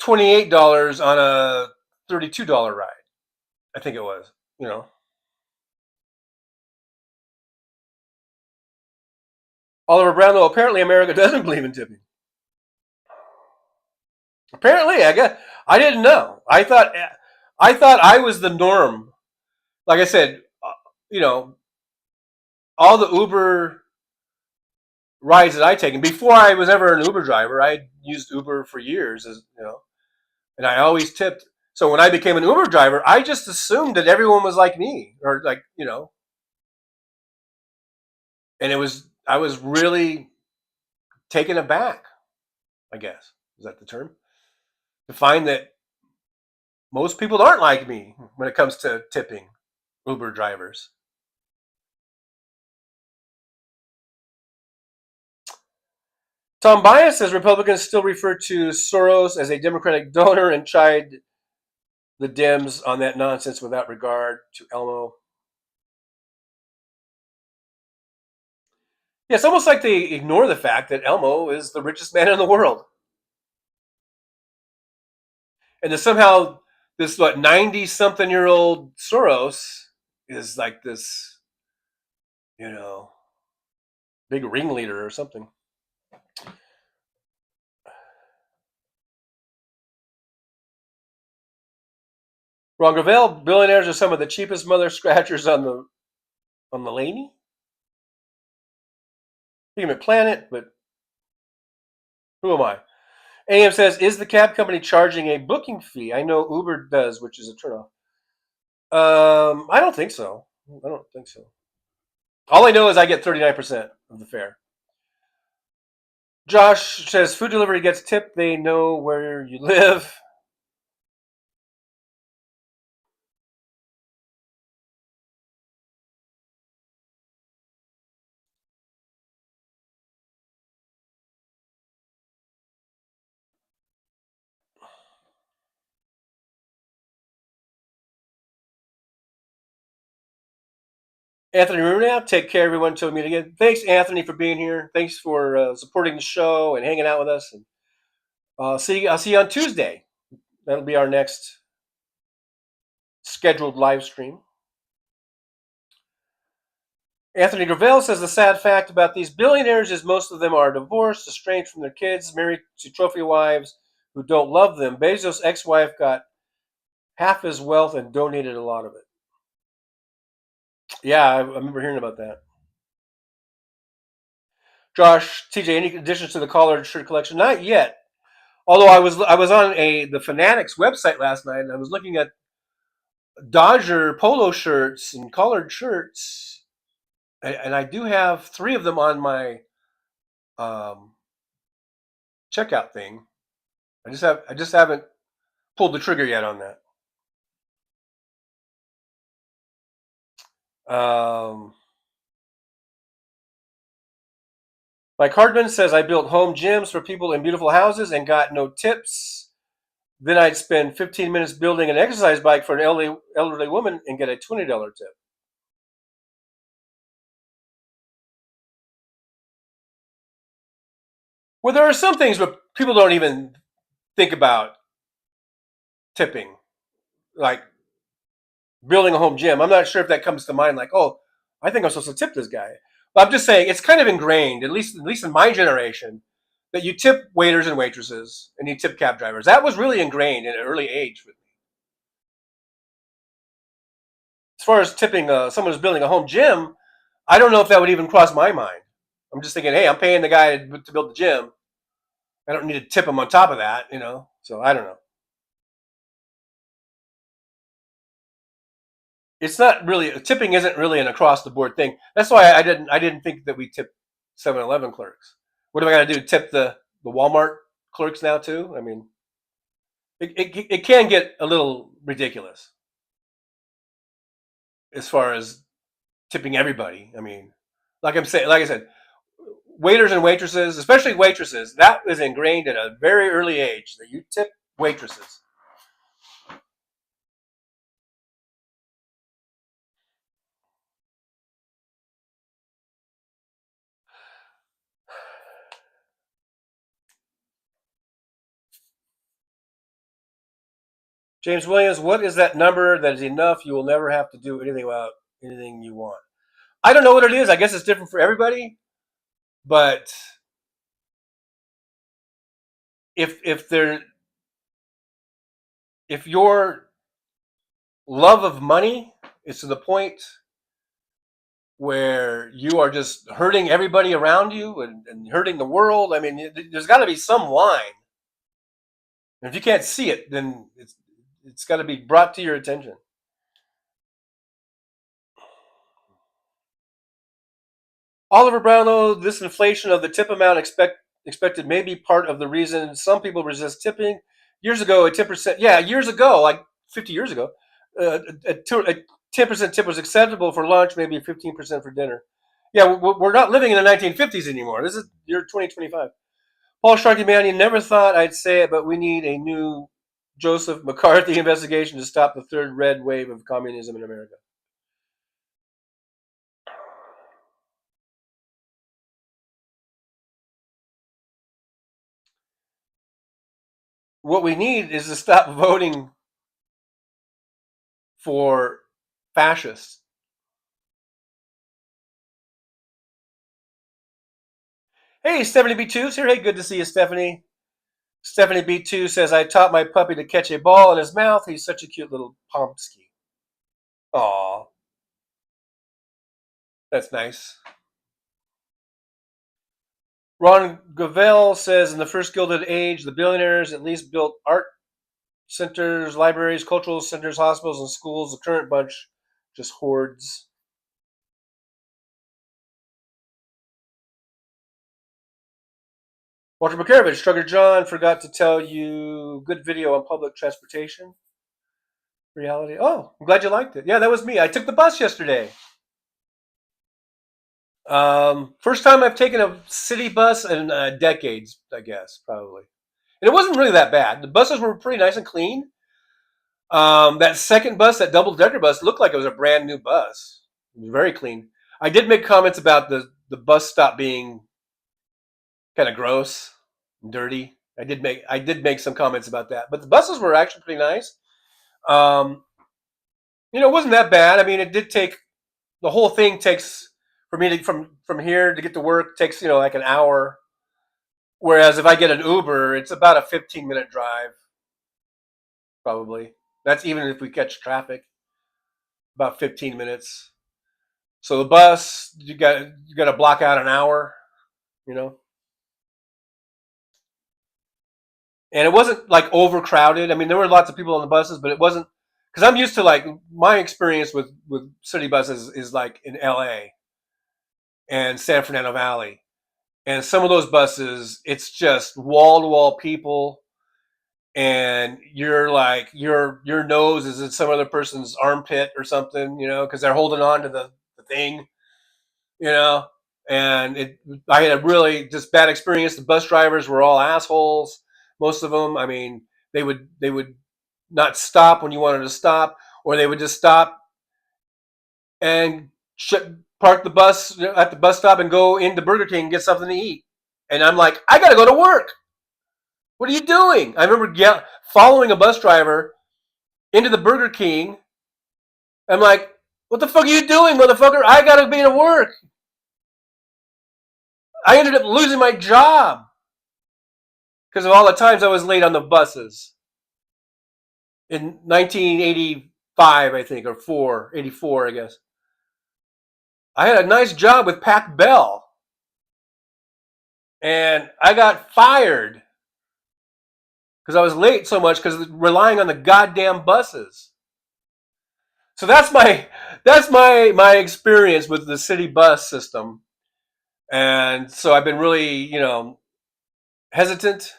$28 on a $32 ride. I think it was, Oliver Brown, though, apparently America doesn't believe in tipping. Apparently, I didn't know. I thought I was the norm. Like I said, all the Uber rides that I taken before I was ever an Uber driver, I used Uber for years, and I always tipped. So when I became an Uber driver, I just assumed that everyone was like me, or and I was really taken aback, I guess. Is that the term? To find that most people aren't like me when it comes to tipping Uber drivers. Tom Bias says Republicans still refer to Soros as a Democratic donor and chide the Dems on that nonsense without regard to Elmo. Yeah, it's almost like they ignore the fact that Elmo is the richest man in the world. And that somehow this 90-something-year-old Soros is like this, big ringleader or something. Ron Gravel, billionaires are some of the cheapest mother scratchers on the laney. Human planet, but who am I? AM says, is the cab company charging a booking fee? I know Uber does, which is a turnoff. I don't think so. All I know is I get 39% of the fare. Josh says, food delivery gets tipped. They know where you live. Anthony Runa, take care, everyone. Until we meet again. Thanks, Anthony, for being here. Thanks for supporting the show and hanging out with us. And I'll see you on Tuesday. That'll be our next scheduled live stream. Anthony Gravel says the sad fact about these billionaires is most of them are divorced, estranged from their kids, married to trophy wives who don't love them. Bezos' ex-wife got half his wealth and donated a lot of it. Yeah, I remember hearing about that. Josh, TJ, any additions to the collared shirt collection? Not yet. Although I was on the Fanatics website last night and I was looking at Dodger polo shirts and collared shirts, and I do have 3 of them on my checkout thing. I just haven't pulled the trigger yet on that. Mike Hardman says, I built home gyms for people in beautiful houses and got no tips. then I'd spend 15 minutes building an exercise bike for an elderly woman and get a $20 tip. Well, there are some things where people don't even think about tipping, like building a home gym. I'm not sure if that comes to mind, like, oh, I think I'm supposed to tip this guy. But I'm just saying it's kind of ingrained, at least in my generation, that you tip waiters and waitresses and you tip cab drivers. That was really ingrained in an early age with me. As far as tipping someone who's building a home gym, I don't know if that would even cross my mind. I'm just thinking, hey, I'm paying the guy to build the gym. I don't need to tip him on top of that, So I don't know. It's not really, tipping isn't really an across the board thing. That's why I didn't think that we tip 7-Eleven clerks. What do I got to do? Tip the Walmart clerks now too? I mean, it can get a little ridiculous as far as tipping everybody. I mean, like I said, waiters and waitresses, especially waitresses, that is ingrained at a very early age that you tip waitresses. James Williams, what is that number that is enough? You will never have to do anything about anything you want. I don't know what it is. I guess it's different for everybody. But if your love of money is to the point where you are just hurting everybody around you and hurting the world, I mean, there's got to be some line. And if you can't see it, then it's got to be brought to your attention. Oliver Brownlow, this inflation of the tip amount expected may be part of the reason some people resist tipping. Years ago, a 10%, years ago, like 50 years ago, a 10% tip was acceptable for lunch, maybe 15% for dinner. Yeah, we're not living in the 1950s anymore. This is year 2025. Paul Sharkey Manning, never thought I'd say it, but we need a new Joseph McCarthy investigation to stop the third red wave of communism in America. What we need is to stop voting for fascists. Hey, Stephanie B2's here. Hey, good to see you, Stephanie. Stephanie B2 says, I taught my puppy to catch a ball in his mouth. He's such a cute little pomsky. Aw. That's nice. Ron Gavel says, in the first Gilded Age, the billionaires at least built art centers, libraries, cultural centers, hospitals, and schools. The current bunch just hoards. Walter Bukarevich, Strugger John, forgot to tell you, good video on public transportation. Reality. Oh, I'm glad you liked it. Yeah, that was me. I took the bus yesterday. First time I've taken a city bus in decades, I guess, probably. And it wasn't really that bad. The buses were pretty nice and clean. That second bus, that double-decker bus, looked like it was a brand new bus. It was very clean. I did make comments about the bus stop being kind of gross and dirty. I did make some comments about that. But the buses were actually pretty nice. It wasn't that bad. I mean, it did take, the whole thing takes, for me to, from here to get to work, takes, like an hour. Whereas if I get an Uber, it's about a 15-minute drive, probably. That's even if we catch traffic, about 15 minutes. So the bus, you got to block out an hour, And it wasn't like overcrowded. I mean, there were lots of people on the buses, but it wasn't, because I'm used to, like, my experience with city buses is like in LA and San Fernando Valley. And some of those buses, it's just wall-to-wall people, and you're like, your nose is in some other person's armpit or something, because they're holding on to the thing, and I had a really just bad experience. The bus drivers were all assholes, most of them. I mean, They would not stop when you wanted to stop, or they would just stop and park the bus at the bus stop and go into Burger King and get something to eat. And I'm like, I gotta go to work. What are you doing? I remember following a bus driver into the Burger King. I'm like, what the fuck are you doing, motherfucker? I gotta be to work. I ended up losing my job because of all the times I was late on the buses. In 1985, I think, or 84, I guess. I had a nice job with Pac Bell. And I got fired because I was late so much because relying on the goddamn buses. So that's my experience with the city bus system. And so I've been really, hesitant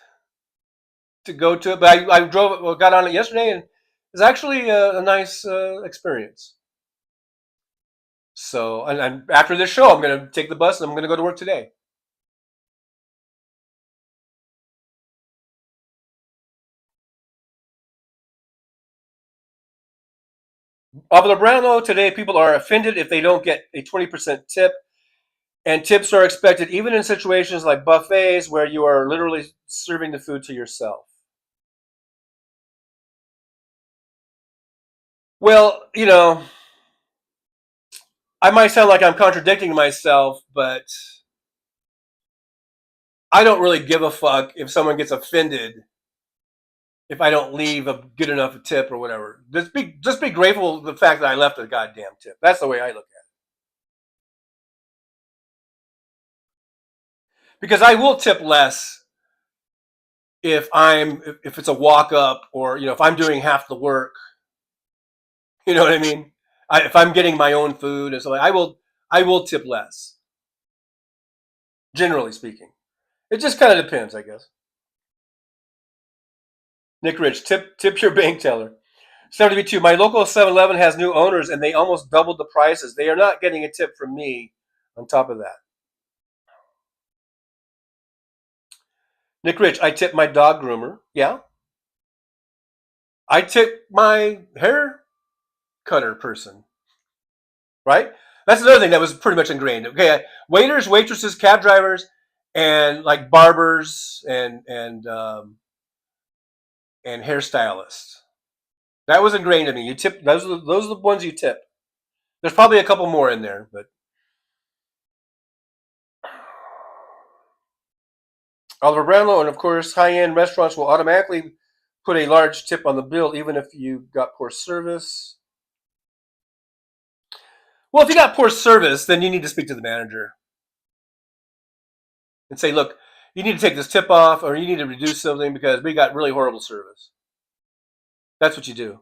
to go to it, but I got on it yesterday, and it's actually a nice experience. So, and after this show, I'm going to take the bus and I'm going to go to work today. Alvaro Brano, today people are offended if they don't get a 20% tip, and tips are expected even in situations like buffets where you are literally serving the food to yourself. Well, I might sound like I'm contradicting myself, but I don't really give a fuck if someone gets offended if I don't leave a good enough tip or whatever. Just be grateful for the fact that I left a goddamn tip. That's the way I look at it. Because I will tip less if it's a walk up, or if I'm doing half the work. You know what I mean? If I'm getting my own food and so I will tip less. Generally speaking. It just kind of depends, I guess. Nick Rich, tip your bank teller. 72, my local 7-Eleven has new owners and they almost doubled the prices. They are not getting a tip from me on top of that. Nick Rich, I tip my dog groomer. Yeah. I tip my hair cutter person. Right? That's another thing that was pretty much ingrained. Okay, waiters, waitresses, cab drivers, and like barbers and hairstylists. That was ingrained in me. You tip those are the ones you tip. There's probably a couple more in there, but Oliver Brownlow, and of course, high-end restaurants will automatically put a large tip on the bill, even if you got poor service. Well, if you got poor service, then you need to speak to the manager and say, look, you need to take this tip off, or you need to reduce something because we got really horrible service. That's what you do.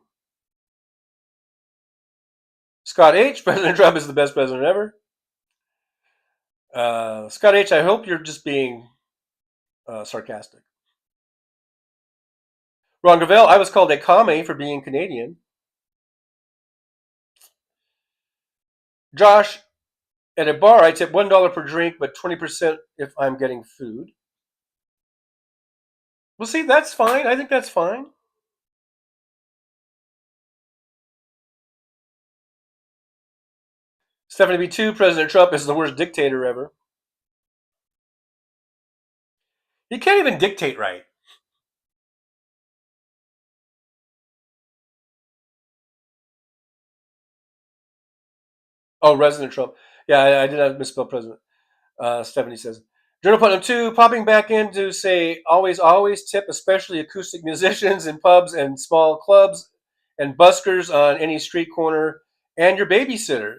Scott H., President Trump is the best president ever. Scott H., I hope you're just being sarcastic. Ron Gravel, I was called a commie for being Canadian. Josh, at a bar, I tip $1 per drink, but 20% if I'm getting food. Well, see, that's fine. I think that's fine. Stephanie B2, President Trump is the worst dictator ever. He can't even dictate right. Oh, President Trump. Yeah, I did not misspell President. Stephanie says. Journal Putnam 2, popping back in to say, always tip, especially acoustic musicians in pubs and small clubs and buskers on any street corner, and your babysitter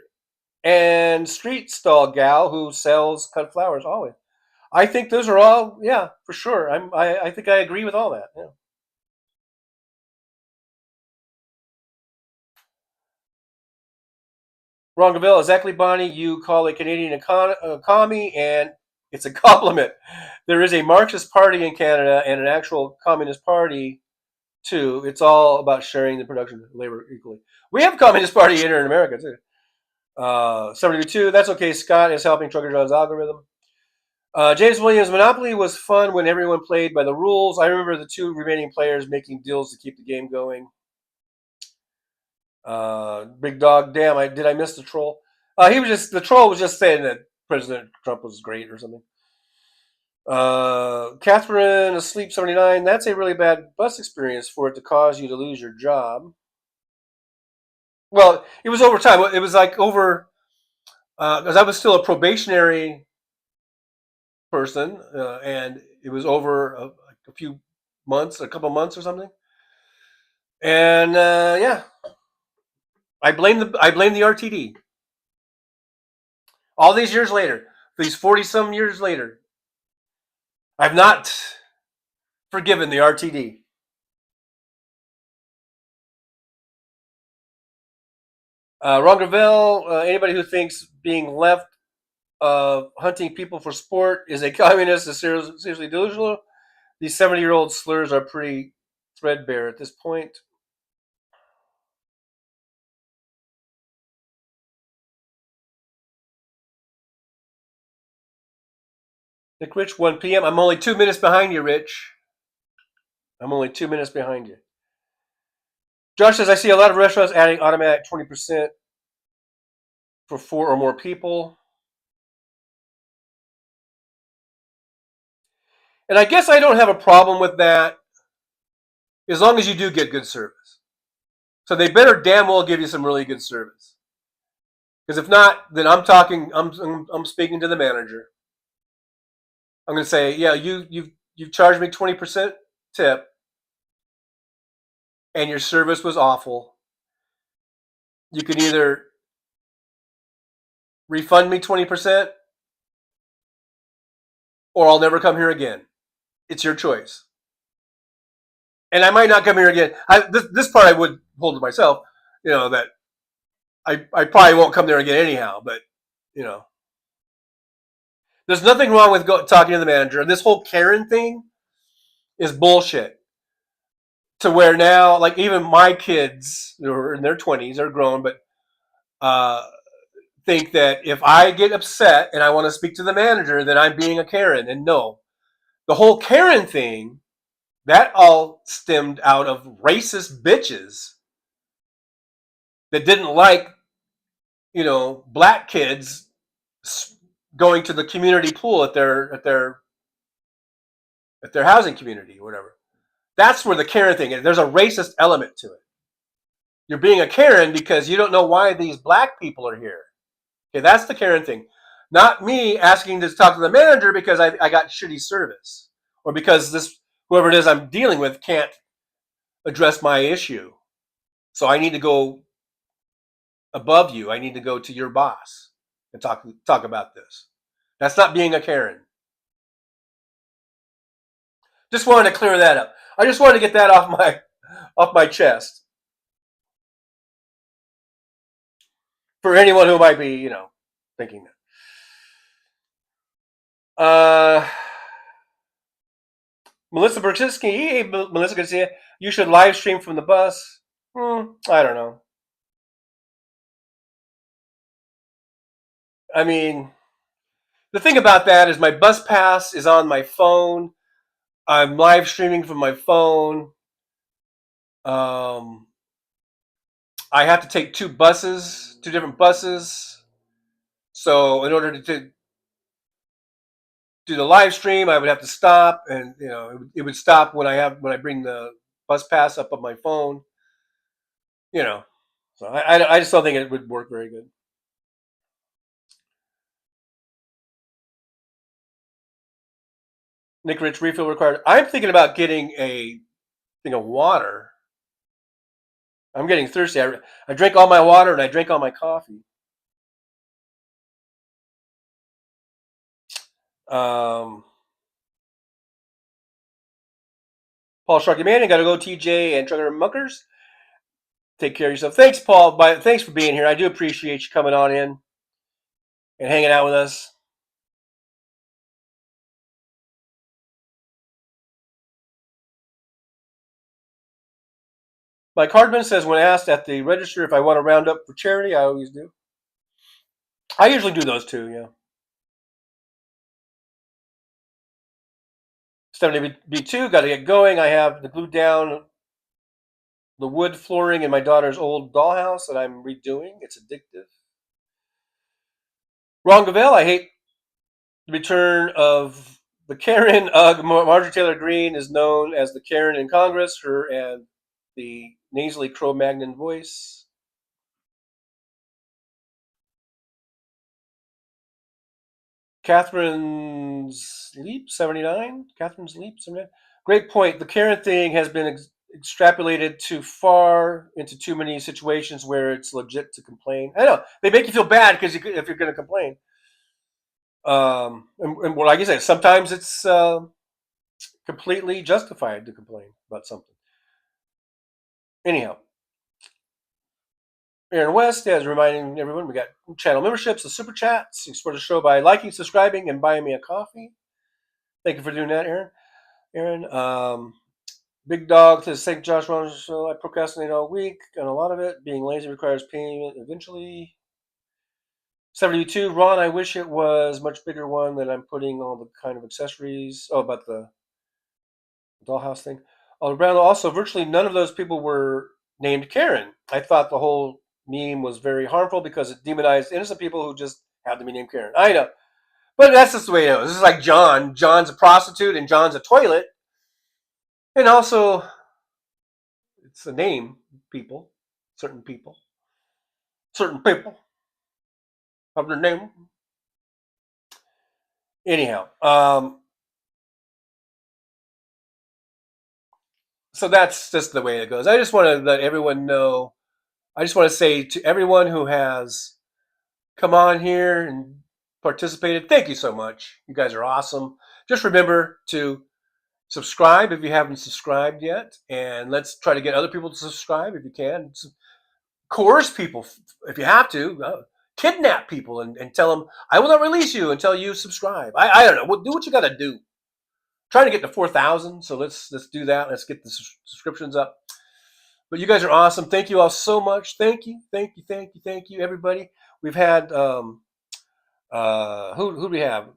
and street stall gal who sells cut flowers, always. I think those are all, yeah, for sure. I think I agree with all that. Yeah. Ron Gavell, exactly, Bonnie. You call a Canadian a commie, and it's a compliment. There is a Marxist party in Canada and an actual Communist party, too. It's all about sharing the production of labor equally. We have a Communist party here in America, too. 72, that's okay. Scott is helping Trucker John's algorithm. James Williams, Monopoly was fun when everyone played by the rules. I remember the two remaining players making deals to keep the game going. Big Dog, damn, did I miss the troll? The troll was just saying that President Trump was great or something. Catherine Asleep 79, that's a really bad bus experience for it to cause you to lose your job. Well, it was over time. It was like over, because I was still a probationary person, and it was over a few months, a couple months or something. And yeah, I blame the RTD. All these years later, these 40-some years later, I've not forgiven the RTD. Ron Gravel, anybody who thinks being left hunting people for sport is a communist is seriously delusional. These 70-year-old slurs are pretty threadbare at this point. Nick Rich, 1 p.m. I'm only 2 minutes behind you, Rich. I'm only 2 minutes behind you. Josh says, I see a lot of restaurants adding automatic 20% for 4 or more people. And I guess I don't have a problem with that as long as you do get good service. So they better damn well give you some really good service. Because if not, then I'm speaking to the manager. I'm going to say, yeah, you've charged me 20% tip, and your service was awful. You can either refund me 20%, or I'll never come here again. It's your choice. And I might not come here again. This part I would hold to myself, that I probably won't come there again anyhow, but, there's nothing wrong with talking to the manager. This whole Karen thing is bullshit. To where now, like even my kids, who are in their 20s, are grown, but think that if I get upset and I want to speak to the manager, then I'm being a Karen. And no, the whole Karen thing, that all stemmed out of racist bitches that didn't like, black kids going to the community pool at their housing community or whatever. That's where the Karen thing is. There's a racist element to it. You're being a Karen because you don't know why these black people are here. Okay, that's the Karen thing. Not me asking to talk to the manager because I got shitty service, or because whoever it is I'm dealing with can't address my issue. So I need to go above you. I need to go to your boss and talk about this. That's not being a Karen. Just wanted to clear that up. I just wanted to get that off my chest. For anyone who might be, thinking that. Melissa Berczynski, hey, Melissa, good to see you. You should live stream from the bus. I don't know. I mean, the thing about that is my bus pass is on my phone. I'm live streaming from my phone. I have to take two different buses. So in order to do the live stream, I would have to stop, and it would stop when I bring the bus pass up on my phone. So I just don't think it would work very good. Nick Rich, refill required. I'm thinking about getting a thing of water. I'm getting thirsty. I drank all my water and I drank all my coffee. Paul Sharky Man, you gotta go, TJ and Trucker Muckers. Take care of yourself. Thanks, Paul. Thanks for being here. I do appreciate you coming on in and hanging out with us. Mike Hardman says, when asked at the register if I want to round up for charity, I always do. I usually do those too, yeah. 70B2, got to get going. I have to glue down the wood flooring in my daughter's old dollhouse that I'm redoing. It's addictive. Ron Gavell, I hate the return of the Karen. Marjorie Taylor Greene is known as the Karen in Congress, her and the nasally Cro-Magnon voice. Catherine's Leap, 79. Catherine's Leap, 79. Great point. The Karen thing has been extrapolated too far into too many situations where it's legit to complain. I know they make you feel bad because if you're going to complain, and like I said, sometimes it's completely justified to complain about something. Anyhow, Aaron West is reminding everyone we got channel memberships, the super chats. You support the show by liking, subscribing, and buying me a coffee. Thank you for doing that, Aaron. Big Dog says, thank Josh Ron. So I procrastinate all week, and a lot of it being lazy requires payment eventually. 72, Ron, I wish it was much bigger one that I'm putting all the kind of accessories. Oh, about the dollhouse thing. Also, virtually none of those people were named Karen. I thought the whole meme was very harmful because it demonized innocent people who just have to be named Karen. I know. But that's just the way it is. This is like John. John's a prostitute and John's a toilet. And also, it's a name, people. Certain people have their name. Anyhow, so that's just the way it goes. I just want to let everyone know. I just want to say to everyone who has come on here and participated, thank you so much. You guys are awesome. Just remember to subscribe if you haven't subscribed yet, and let's try to get other people to subscribe if you can. Coerce people if you have to. Kidnap people and tell them, I will not release you until you subscribe. I don't know. Do what you got to do. Trying to get to 4,000, so let's do that. Let's get the subscriptions up. But you guys are awesome. Thank you all so much. Thank you, everybody. We've had who do we have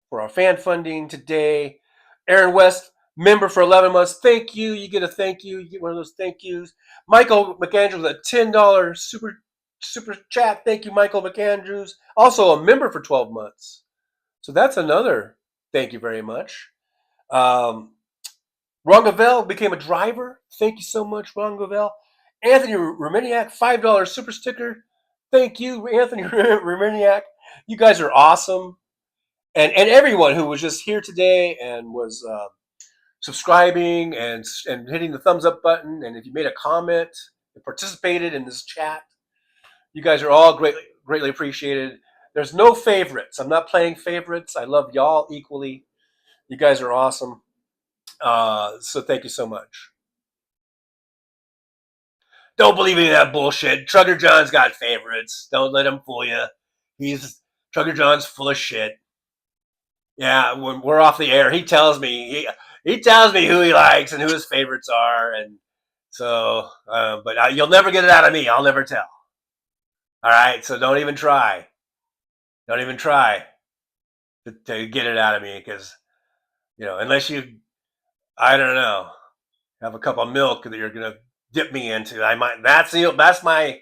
for our fan funding today? Aaron West, member for 11 months. Thank you. You get a thank you. You get one of those thank yous. Michael McAndrews with a $10 super chat. Thank you, Michael McAndrews. Also a member for 12 months. So that's another thank you very much. Ron Gavell became a driver. Thank you so much, Ron Gavell. Anthony Reminiak, $5 super sticker. Thank you, Anthony Reminiak. You guys are awesome. And everyone who was just here today and was subscribing and hitting the thumbs up button, and if you made a comment and participated in this chat, you guys are all greatly appreciated. There's no favorites. I'm not playing favorites. I love y'all equally. You guys are awesome. So thank you so much. Don't believe any of that bullshit. Trucker John's got favorites. Don't let him fool you. Trucker John's full of shit. Yeah, when we're off the air, he tells me who he likes and who his favorites are, and so. But you'll never get it out of me. I'll never tell. All right, so don't even try. Don't even try to get it out of me, because unless you, I don't know, have a cup of milk that you're gonna dip me into. I might. That's my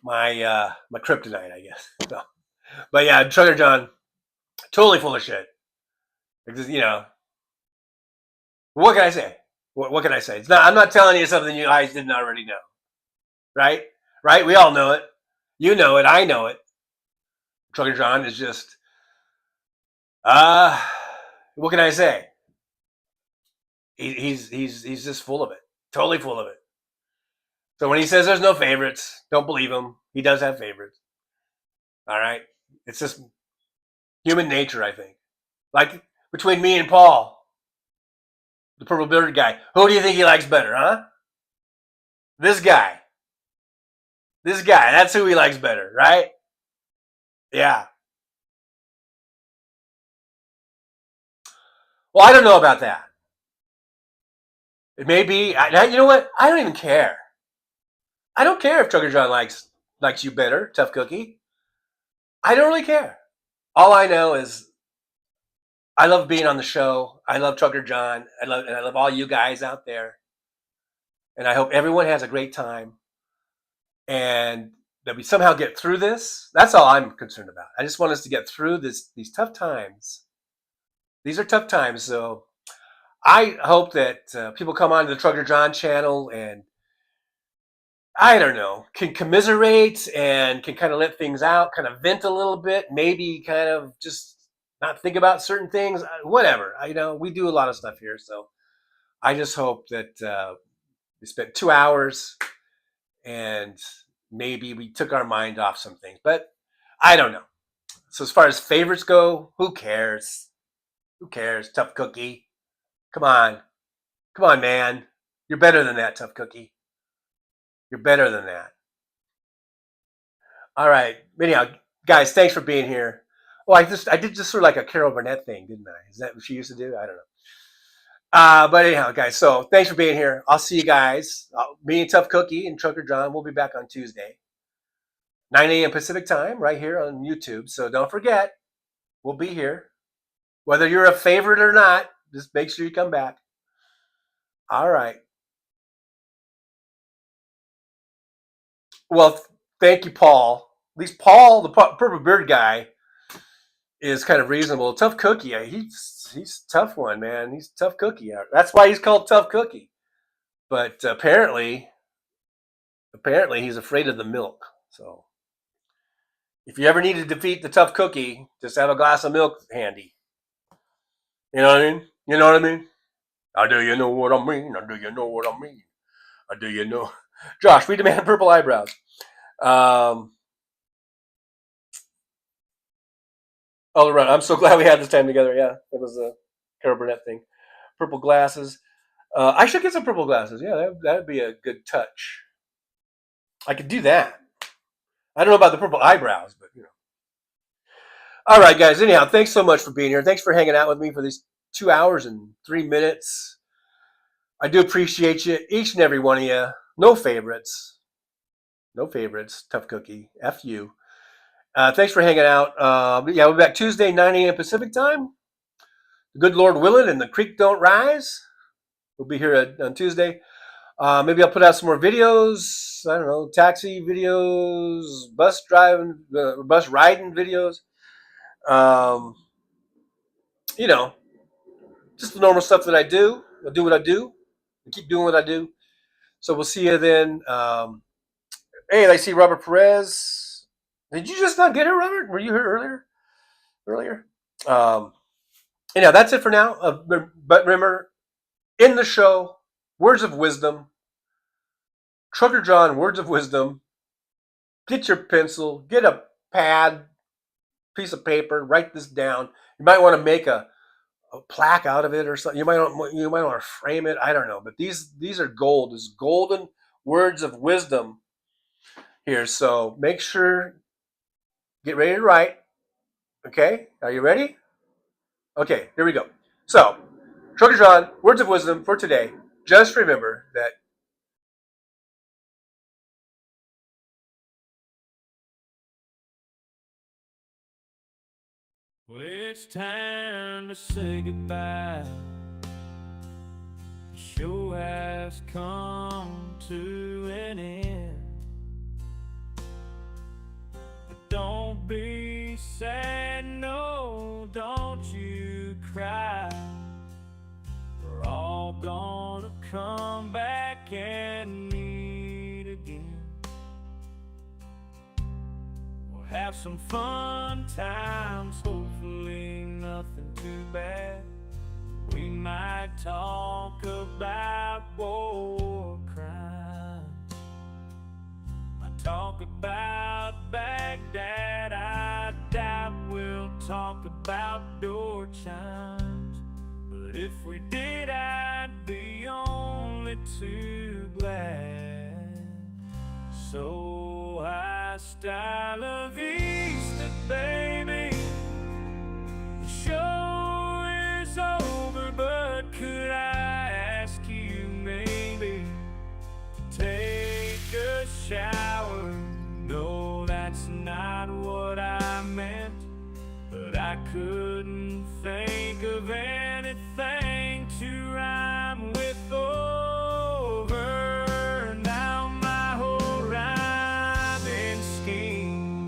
kryptonite, I guess. So, but yeah, Trucker John, totally full of shit. Because what can I say? What can I say? I'm not telling you something you guys didn't already know, right? Right? We all know it. You know it. I know it. Trucker John is just. What can I say? He's just full of it. Totally full of it. So when he says there's no favorites, don't believe him. He does have favorites. All right? It's just human nature, I think. Like between me and Paul, the purple bearded guy, who do you think he likes better, huh? This guy. That's who he likes better, right? Yeah. Well, I don't know about that. It may be. You know what? I don't even care. I don't care if Trucker John likes you better, Tough Cookie. I don't really care. All I know is I love being on the show. I love Trucker John. I love all you guys out there. And I hope everyone has a great time and that we somehow get through this. That's all I'm concerned about. I just want us to get through these tough times. These are tough times. So I hope that people come onto the Trucker John channel and, I don't know, can commiserate and can kind of let things out, kind of vent a little bit, maybe kind of just not think about certain things, whatever. We do a lot of stuff here. So I just hope that we spent 2 hours and maybe we took our mind off some things, but I don't know. So as far as favorites go, who cares? Who cares? Tough Cookie. Come on, man. You're better than that, Tough Cookie. You're better than that. All right. Anyhow, guys, thanks for being here. Oh, I did just sort of like a Carol Burnett thing, didn't I? Is that what she used to do? I don't know. But anyhow, guys, so thanks for being here. I'll see you guys. Me and Tough Cookie and Trucker John will be back on Tuesday, 9 a.m. Pacific time, right here on YouTube. So don't forget, we'll be here. Whether you're a favorite or not, just make sure you come back. All right. Well, thank you, Paul. At least Paul, the purple beard guy, is kind of reasonable. Tough Cookie, he's a tough one, man. He's a tough cookie. That's why he's called Tough Cookie. But apparently he's afraid of the milk. So if you ever need to defeat the Tough Cookie, just have a glass of milk handy. You know what I mean? You know what I mean? Do you know what I mean? Do you know what I mean? Do you know? Josh, we demand purple eyebrows. All around. I'm so glad we had this time together. Yeah, that was a Carol Burnett thing. Purple glasses. I should get some purple glasses. Yeah, that'd be a good touch. I could do that. I don't know about the purple eyebrows, but All right, guys. Anyhow, thanks so much for being here. Thanks for hanging out with me for these 2 hours and 3 minutes. I do appreciate you, each and every one of you. No favorites. No favorites. Tough Cookie. F you. Thanks for hanging out. We'll be back Tuesday, 9 a.m. Pacific time. The good Lord willing and the creek don't rise. We'll be here on Tuesday. Maybe I'll put out some more videos. I don't know, taxi videos, bus riding videos. Just the normal stuff that I do. I'll do what I do. I keep doing what I do. So we'll see you then. Hey, I see Robert Perez. Did you just not get here, Robert? Were you here earlier? Anyhow, that's it for now. But remember, in the show, words of wisdom. Trucker John, words of wisdom. Get your pencil. Get a pad, piece of paper. Write this down. You might want to make a plaque out of it or something. You might want to frame it. I don't know. But these are gold. There's golden words of wisdom here. So make sure, get ready to write. Okay, are you ready? Okay, here we go. So, Trucker John, words of wisdom for today. Just remember that well, it's time to say goodbye. The show has come to an end. But don't be sad, no, don't you cry. We're all gonna come back and meet again. We'll have some fun times, hopefully nothing too bad. We might talk about war crimes. Might talk about Baghdad. I doubt we'll talk about door chimes. But if we did, I'd be only too glad. So hasta la vista, baby. The show is over, but could I ask you maybe to take a shower? No, that's not what I meant, but I I couldn't think of anything to rhyme with over. Now my whole rhyming scheme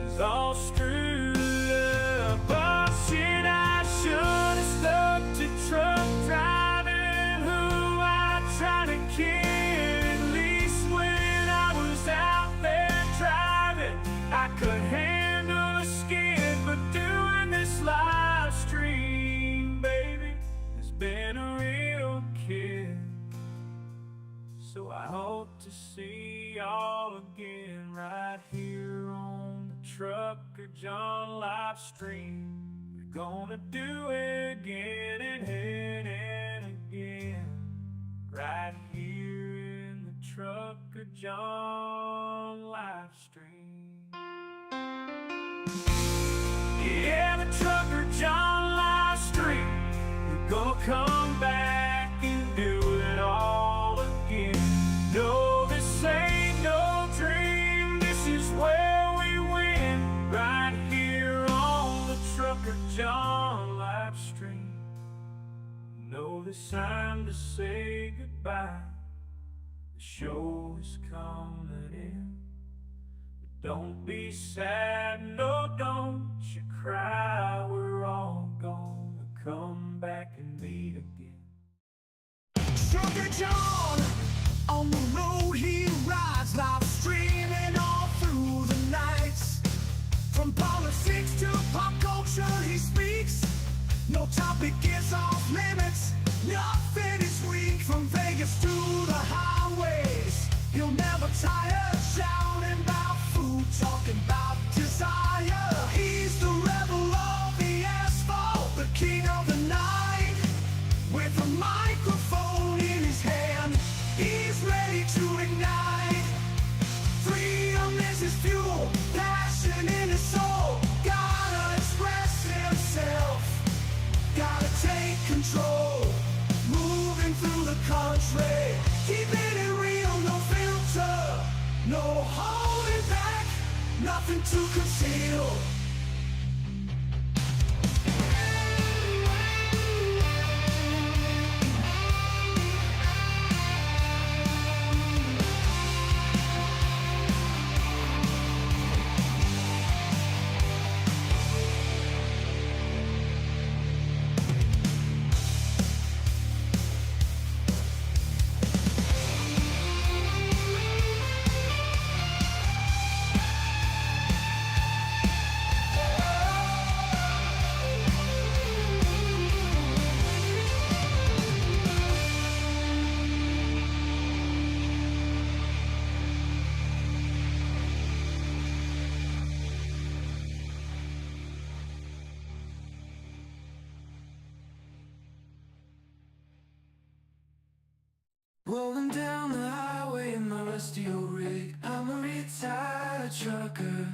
is all screwed up. Oh shit, I should have stuck to truck driving, who I try to kid. At least when I was out there driving, I could handle a skid. But doing this live stream, baby, has been a real kid. So I hope to see y'all again right here on the Trucker John live stream. We're gonna do it again and again, right here in the Trucker John live stream. Yeah, the Trucker John live stream. We're gonna come back and do it all again. No, this ain't no dream. This is where we win, right here on the Trucker John live stream. No, it's time to say goodbye. The show is coming in. Don't be sad, no, don't you cry. We're all gonna come back and meet again. Trucker John, on the road he rides, live streaming all through the nights. From politics to pop culture he speaks. No topic is off limits, nothing is weak. From Vegas to the highways, he'll never tire, shouting about food, talking about desire. He's the rebel of the asphalt, the king of the night. With a microphone in his hand, he's ready to ignite. Freedom is his fuel, passion in his soul. Gotta express himself, gotta take control. Moving through the country, keeping it real, no filter, no holding back, nothing to conceal. Rolling down the highway in my rusty old rig. I'm a retired trucker,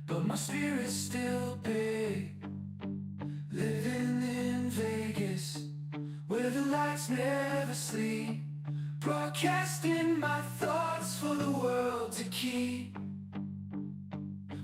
but my spirit's still big. Living in Vegas, where the lights never sleep. Broadcasting my thoughts for the world to keep.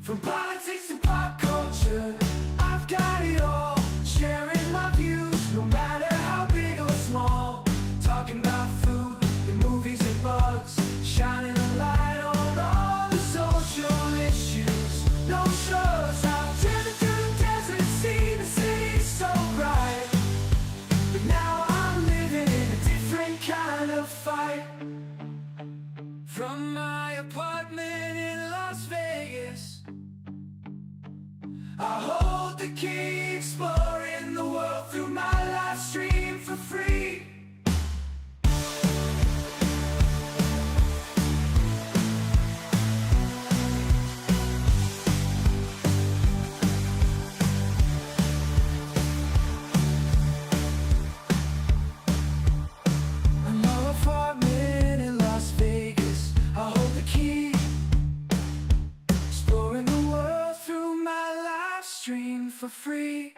From politics to pop culture, I've got it all. Sharing my views, no matter how big or small. Talking about food and movies and bugs, shining a light on all the social issues. No shows, I've driven through the desert, seen the city so bright. But now I'm living in a different kind of fight. From my apartment in Las Vegas, I hold the key, exploring the world through my live stream for free. Apartment in Las Vegas, I hold the key, exploring the world through my live stream for free.